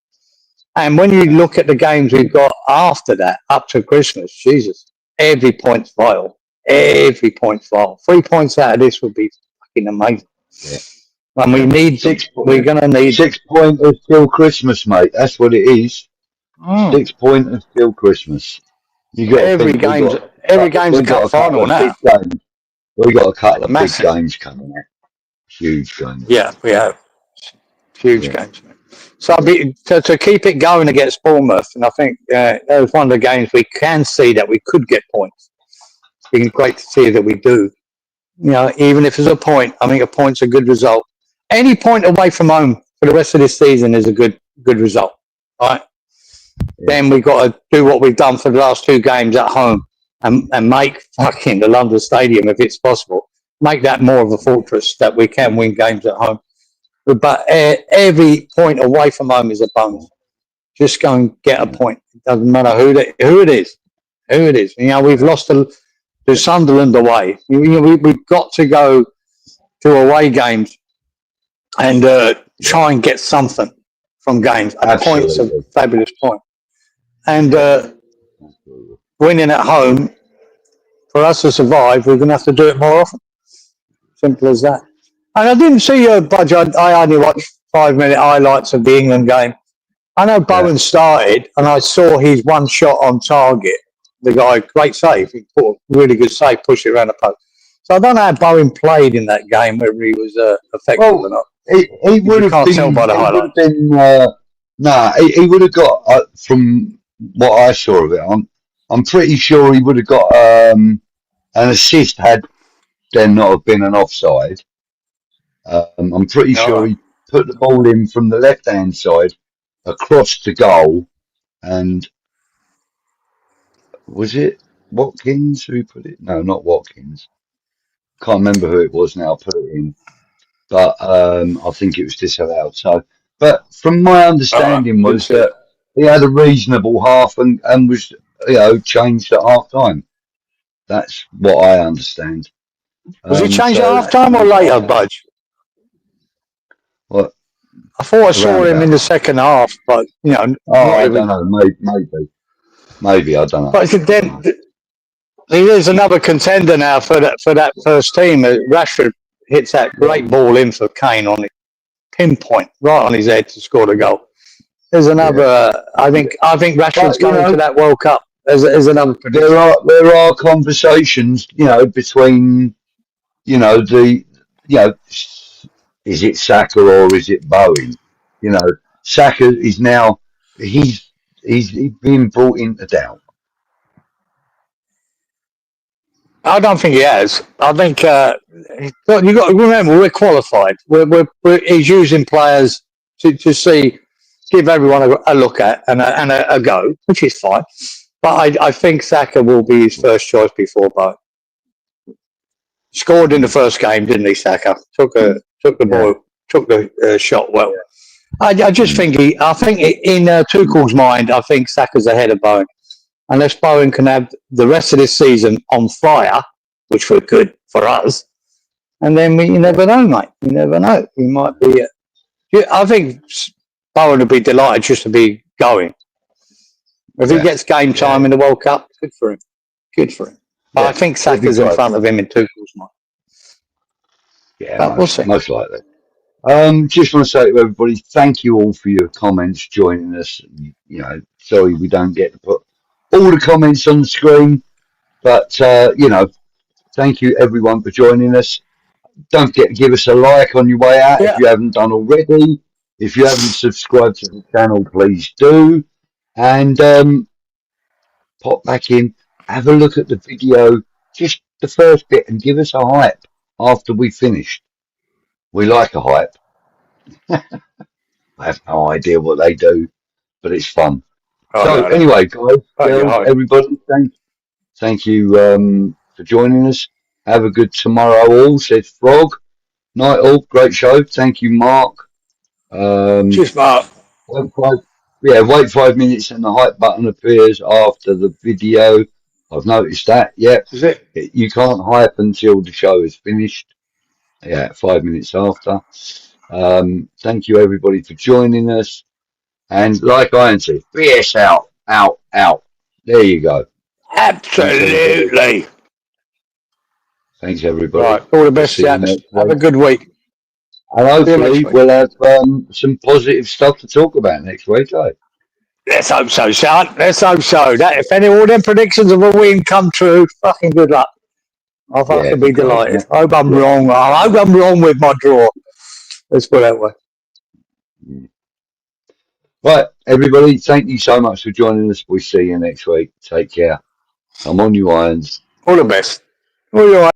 And when you look at the games we've got after that, up to Christmas, Jesus, every point's vital. Every point's vital. 3 points out of this would be fucking amazing. Yeah. And we need 6 we're going to need 6 pointers till Christmas, mate. That's what it is. 6 pointers till Christmas. You got every game's a cup final now. We got a couple of big games coming up. Huge games. Yeah, we have huge games. So to keep it going against Bournemouth, and I think that was one of the games we can see that we could get points. It's great to see that we do. Even if it's a point, I think a point's a good result. Any point away from home for the rest of this season is a good result, right? Yeah. Then we've got to do what we've done for the last 2 games at home and make fucking the London Stadium, if it's possible, make that more of a fortress that we can win games at home. But every point away from home is a bonus. Just go and get a point. It doesn't matter who it is. We've lost to Sunderland away. We've got to go to away games and try and get something from games. A point's a fabulous point. And winning at home, for us to survive, we're going to have to do it more often. Simple as that. And I didn't see your budget. I only watched 5-minute highlights of the England game. I know Bowen started, and I saw his one shot on target. The guy, great save. He put a really good save, pushed it around the post. So I don't know how Bowen played in that game, whether he was effective or not. He would have been. Tell by the highlights. He would have got from what I saw of it. I'm pretty sure he would have got an assist had there not have been an offside. I'm pretty sure he put the ball in from the left-hand side across the goal, and was it Watkins who put it? No, not Watkins. Can't remember who it was now. Put it in, but I think it was disallowed. So, but from my understanding was that he had a reasonable half and was changed at half time. That's what I understand. Was he changed at half time or later, Budge? What? I thought I saw him in the second half, but I don't know. Maybe I don't know. But then there's another contender now for that first team. Rashford hits that great ball in for Kane on it, pinpoint right on his head to score the goal. There's another. I think Rashford's going to that World Cup. There's another prediction. There are conversations, between, is it Saka or is it Bowen? Saka is now he's being brought into doubt. I don't think he has. I think you got to remember we're qualified. He's using players to see, give everyone a look at and a go, which is fine. But I think Saka will be his first choice before Bowen. Scored in the first game, didn't he? Saka took the ball, took the shot well. I just think I think in Tuchel's mind, I think Saka's ahead of Bowen. Unless Bowen can have the rest of this season on fire, which would be good for us, and then you never know, mate. You never know. He might be. I think Bowen would be delighted just to be going. If he gets game time in the World Cup, good for him. Good for him. But I think Saka's in front of him in Tuchel's mind. Yeah, we'll see. Most likely. Just want to say to everybody, thank you all for your comments, joining us. Sorry we don't get to put all the comments on the screen, but thank you everyone for joining us. Don't forget to give us a like on your way out if you haven't done already. If you haven't subscribed to the channel, please do. And pop back in, have a look at the video, just the first bit, and give us a hype after we finished. We like a hype. I have no idea what they do, but it's fun. So anyway, guys, girls, Hi. everybody, thank you for joining us. Have a good tomorrow all, said Frog. Night all, great show. Thank you, Mark. Cheers, Mark. Wait 5 minutes and the hype button appears after the video. I've noticed that. Yep. Is it? You can't hype until the show is finished. Yeah, 5 minutes after. Thank you everybody for joining us. And like I said, BS out. There you go. Absolutely. Thanks everybody. Right. All the best, chaps. Have a good week. And hopefully we'll have some positive stuff to talk about next week, eh? Let's hope so, son. Let's hope so. That if any all them predictions of a win come true, fucking good luck. I'll fucking be delighted. I hope I'm wrong. I hope I'm wrong with my draw. Let's put it that way. Right, everybody, thank you so much for joining us. We'll see you next week. Take care. I'm on you, Irons. All the best. All your